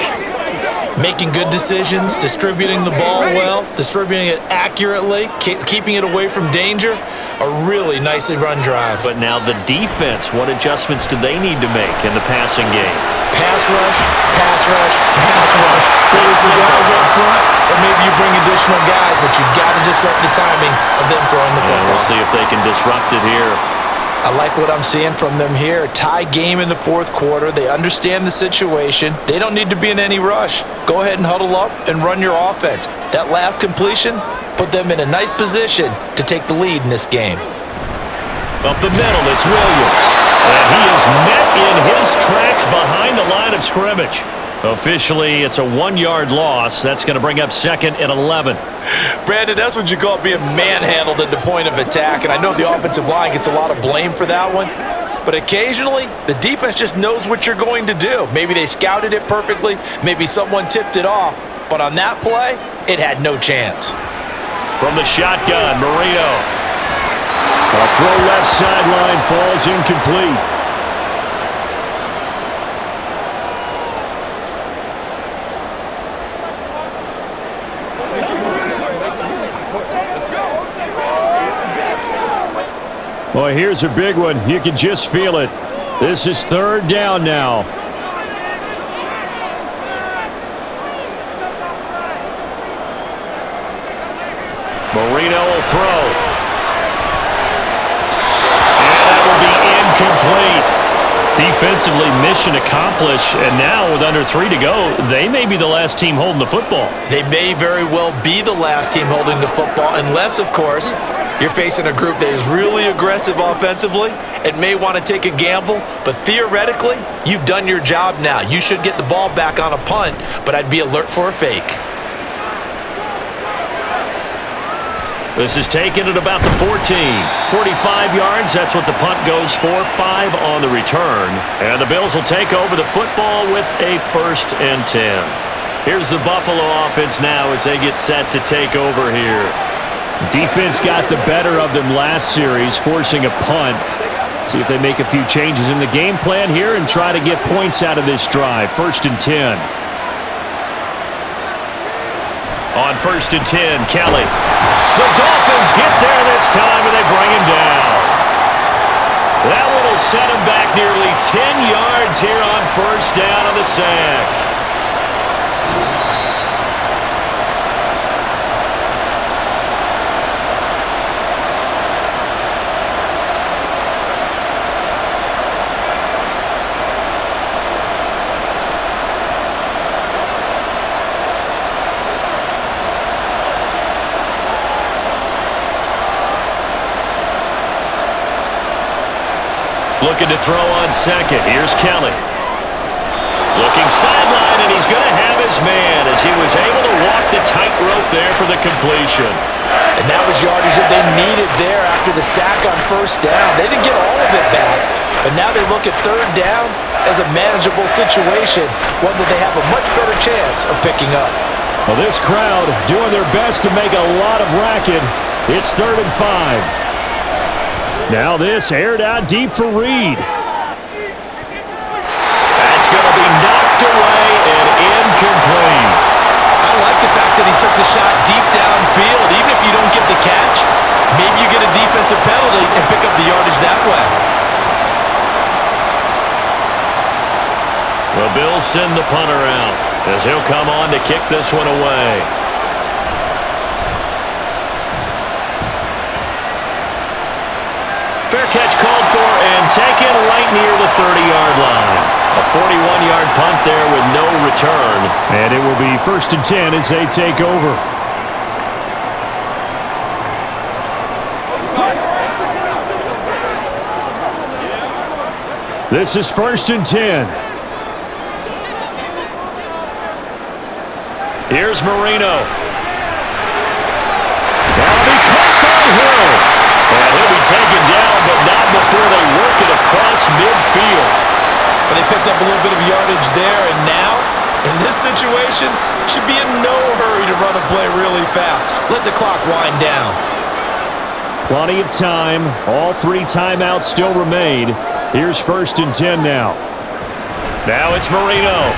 Making good decisions, distributing the ball well, distributing it accurately, keeping it away from danger. A really nicely run drive. But now the defense, what adjustments do they need to make in the passing game? Pass rush, pass rush, pass rush. Whether it's the guys up front or maybe you bring additional guys, but you've got to disrupt the timing of them throwing the football. We'll see if they can disrupt it here. I like what I'm seeing from them here. Tie game in the fourth quarter. They understand the situation. They don't need to be in any rush. Go ahead and huddle up and run your offense. That last completion put them in a nice position to take the lead in this game. Up the middle, it's Williams. And he is met in his tracks behind the line of scrimmage. Officially, it's a 1-yard loss. That's going to bring up 2nd and 11. Brandon, that's what you call being manhandled at the point of attack. And I know the offensive line gets a lot of blame for that one. But occasionally, the defense just knows what you're going to do. Maybe they scouted it perfectly. Maybe someone tipped it off. But on that play, it had no chance. From the shotgun, Marino. A throw left sideline falls incomplete. Well, here's a big one. You can just feel it. This is 3rd down now. Marino will throw. And that will be incomplete. Defensively, mission accomplished, and now with under 3 to go, they may be the last team holding the football. They may very well be the last team holding the football, unless, of course, you're facing a group that is really aggressive offensively and may want to take a gamble, but theoretically, you've done your job now. You should get the ball back on a punt, but I'd be alert for a fake. This is taken at about the 14. 45 yards, that's what the punt goes for. 5 on the return. And the Bills will take over the football with a 1st and 10. Here's the Buffalo offense now as they get set to take over here. Defense got the better of them last series, forcing a punt. See if they make a few changes in the game plan here and try to get points out of this drive. 1st and 10. On 1st and 10, Kelly. The Dolphins get there this time, and they bring him down. That one will set him back nearly 10 yards here on 1st down on the sack. Looking to throw on 2nd. Here's Kelly. Looking sideline, and he's going to have his man as he was able to walk the tightrope there for the completion. And that was yardage that they needed there after the sack on 1st down. They didn't get all of it back, but now they look at 3rd down as a manageable situation, one that they have a much better chance of picking up. Well, this crowd doing their best to make a lot of racket. It's 3rd and 5. Now this aired out deep for Reed. That's going to be knocked away and incomplete. I like the fact that he took the shot deep downfield. Even if you don't get the catch, maybe you get a defensive penalty and pick up the yardage that way. The Bills send the punter out as he'll come on to kick this one away. Fair catch called for and taken right near the 30-yard line. A 41-yard punt there with no return. And it will be 1st and 10 as they take over. This is 1st and 10. Here's Marino. That'll be caught by Hill. And he'll be taken down, but not before they work it across midfield. But they picked up a little bit of yardage there, and now, in this situation, should be in no hurry to run a play really fast. Let the clock wind down. Plenty of time. All 3 timeouts still remain. Here's 1st and 10 now. Now it's Marino.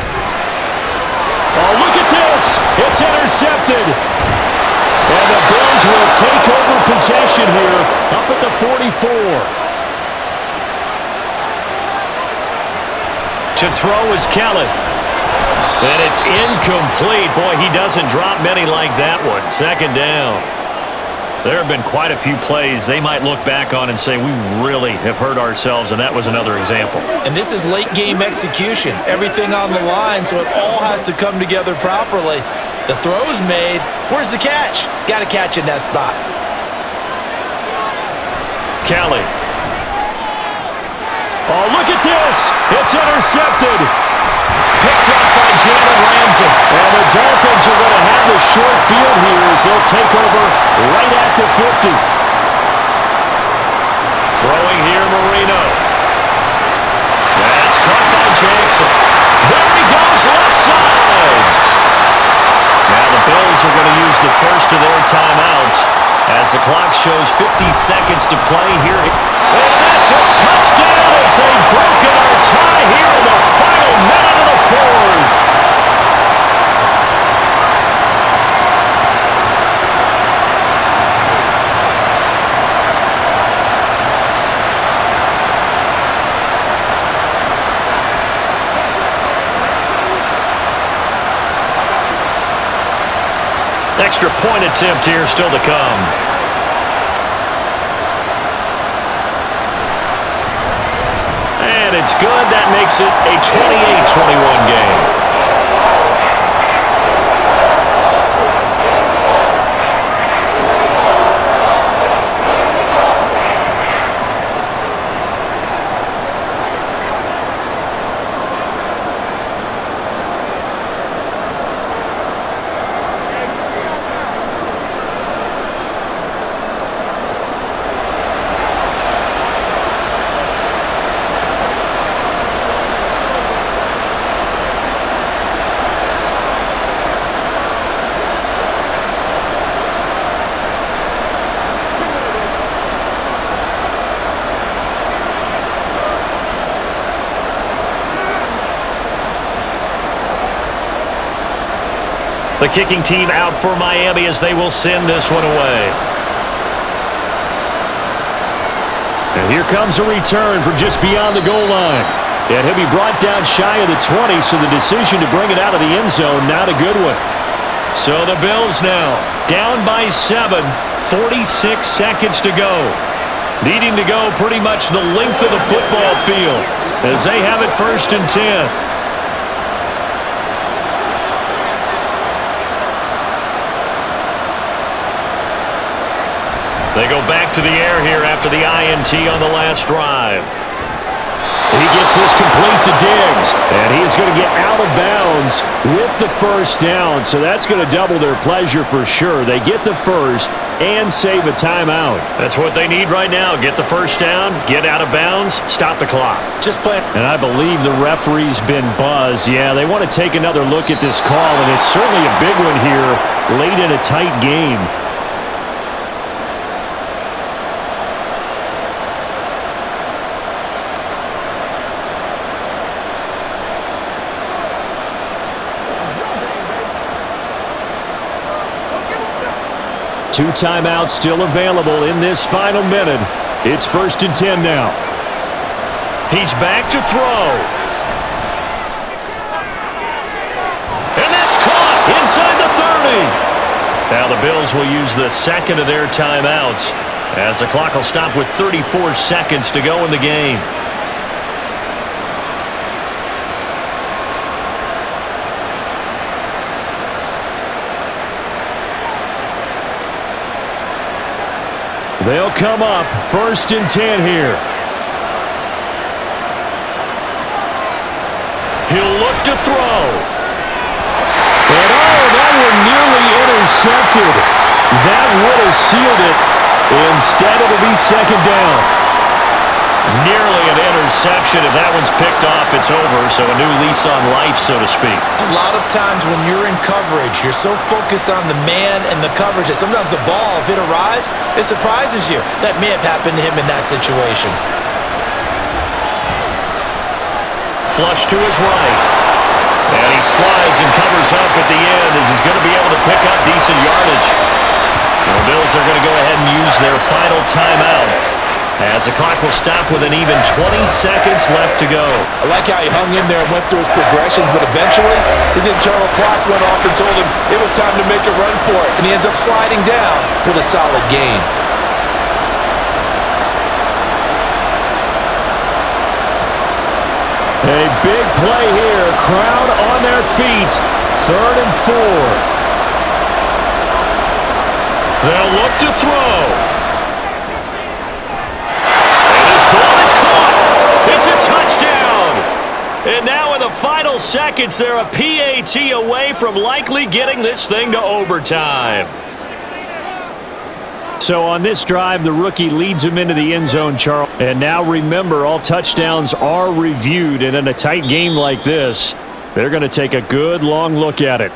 Oh, look at this. It's intercepted. And the Bills will take over possession here up at the 44. To throw is Kelly. And it's incomplete. Boy, he doesn't drop many like that one. 2nd down. There have been quite a few plays they might look back on and say, we really have hurt ourselves, and that was another example. And this is late-game execution. Everything on the line, so it all has to come together properly. The throw's made. Where's the catch? Got to catch in that spot. Kelly. Oh, look at this. It's intercepted. Picked up by Jalen Ramsey. And the Dolphins are going to have the short field here as they'll take over right at the 50. Throwing here, Marino. That's caught by Jackson. There he goes, left side. Now the Bills are going to use the first of their timeouts as the clock shows 50 seconds to play here. And that's a touchdown as they've broken our tie here in the final minute of the 4th. Extra point attempt here still to come. It's good. That makes it a 28-21 game. The kicking team out for Miami as they will send this one away. And here comes a return from just beyond the goal line. And he'll be brought down shy of the 20, so the decision to bring it out of the end zone, not a good one. So the Bills now down by 7, 46 seconds to go. Needing to go pretty much the length of the football field as they have it 1st and 10. They go back to the air here after the INT on the last drive. He gets this complete to Diggs, and he is going to get out of bounds with the first down, so that's going to double their pleasure for sure. They get the first and save a timeout. That's what they need right now. Get the first down, get out of bounds, stop the clock. Just play. And I believe the referee's been buzzed. Yeah, they want to take another look at this call, and it's certainly a big one here late in a tight game. Two timeouts still available in this final minute. It's 1st and 10 now. He's back to throw. And that's caught inside the 30. Now the Bills will use the second of their timeouts as the clock will stop with 34 seconds to go in the game. They'll come up 1st and 10 here. He'll look to throw. And that one nearly intercepted. That would have sealed it. Instead, it'll be 2nd down. Nearly an interception. If that one's picked off, it's over. So a new lease on life, so to speak. A lot of times when you're in coverage, you're so focused on the man and the coverage that sometimes the ball, if it arrives, it surprises you. That may have happened to him in that situation. Flush to his right. And he slides and covers up at the end as he's going to be able to pick up decent yardage. The Bills are going to go ahead and use their final timeout as the clock will stop with an even 20 seconds left to go. I like how he hung in there and went through his progressions, but eventually his internal clock went off and told him it was time to make a run for it, and he ends up sliding down with a solid gain. A big play here. Crowd on their feet. 3rd and 4. They'll look to throw. And his ball is caught. It's a touchdown. And now in the final seconds, they're a PAT away from likely getting this thing to overtime. So on this drive, the rookie leads him into the end zone, Charles. And now remember, all touchdowns are reviewed. And in a tight game like this, they're going to take a good long look at it.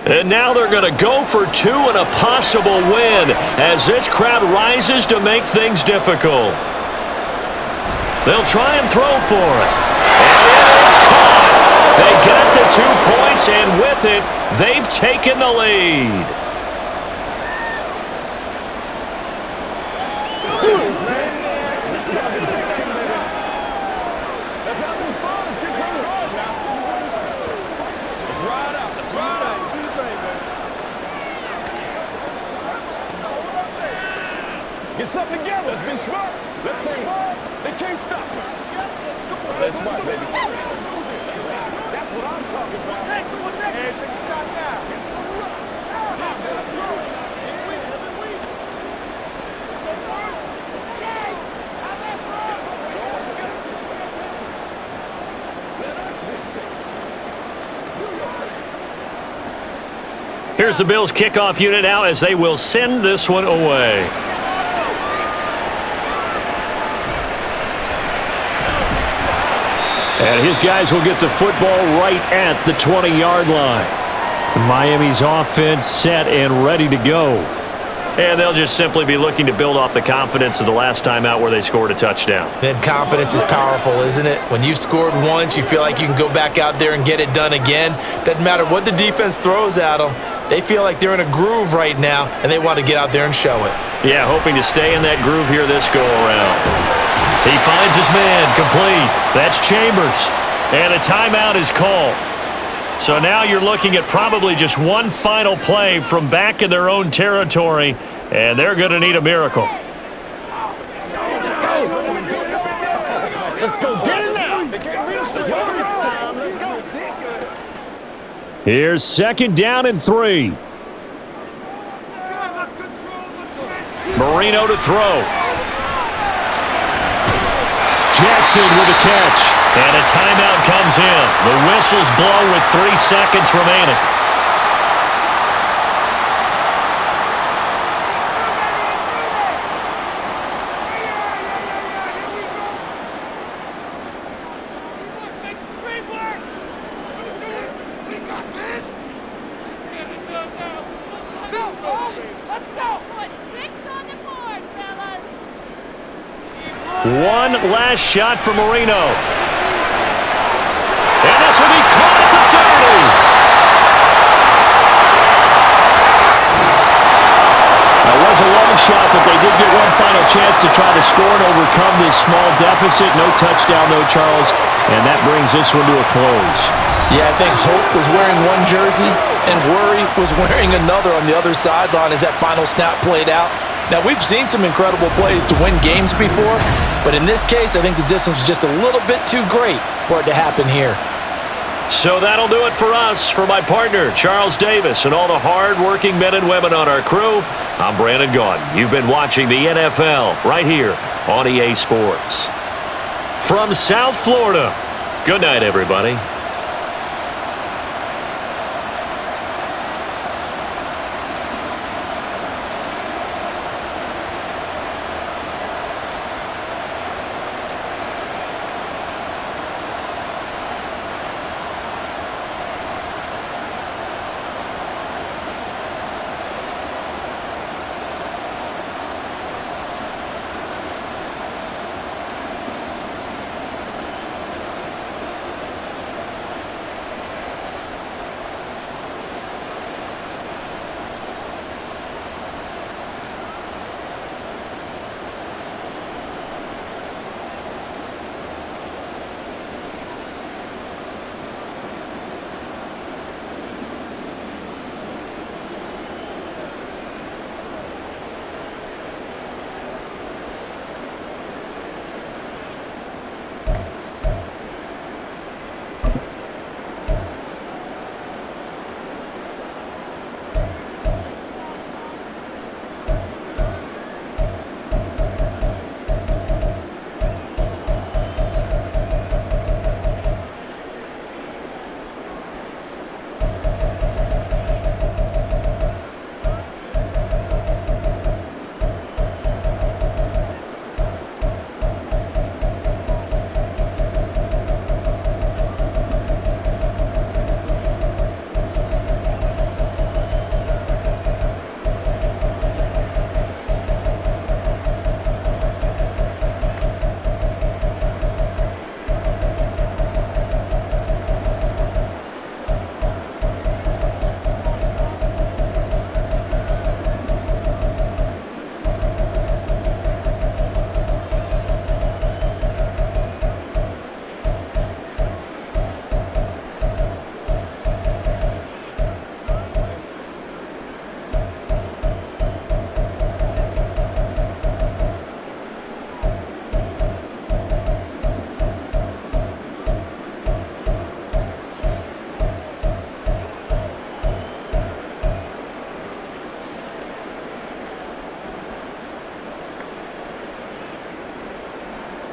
And now they're going to go for 2 and a possible win as this crowd rises to make things difficult. They'll try and throw for it. And it is caught. They got the 2 points, and with it, they've taken the lead. Get something together. Let's be smart. Let's play ball. They can't stop us. Let's smart, baby. That's what I'm talking about. Hey, take a shot now. Here's the Bills kickoff unit now as they will send this one away. And his guys will get the football right at the 20-yard line. Miami's offense set and ready to go. And they'll just simply be looking to build off the confidence of the last time out where they scored a touchdown. That confidence is powerful, isn't it? When you've scored once, you feel like you can go back out there and get it done again. Doesn't matter what the defense throws at them. They feel like they're in a groove right now, and they want to get out there and show it. Yeah, hoping to stay in that groove here this go-around. He finds his man, complete. That's Chambers. And a timeout is called. So now you're looking at probably just one final play from back in their own territory, and they're going to need a miracle. Let's go. Get it now. Let's go. Here's 2nd down and 3. Marino to throw. Jackson with a catch. And a timeout comes in. The whistles blow with 3 seconds remaining. One last shot for Marino. And this will be caught at the 30. That was a long shot, but they did get one final chance to try to score and overcome this small deficit. No touchdown, though, Charles. And that brings this one to a close. Yeah, I think Hope was wearing one jersey and Worry was wearing another on the other sideline as that final snap played out. Now, we've seen some incredible plays to win games before, but in this case, I think the distance was just a little bit too great for it to happen here. So that'll do it for us. For my partner, Charles Davis, and all the hard-working men and women on our crew, I'm Brandon Gaudin. You've been watching the NFL right here on EA Sports. From South Florida, good night, everybody.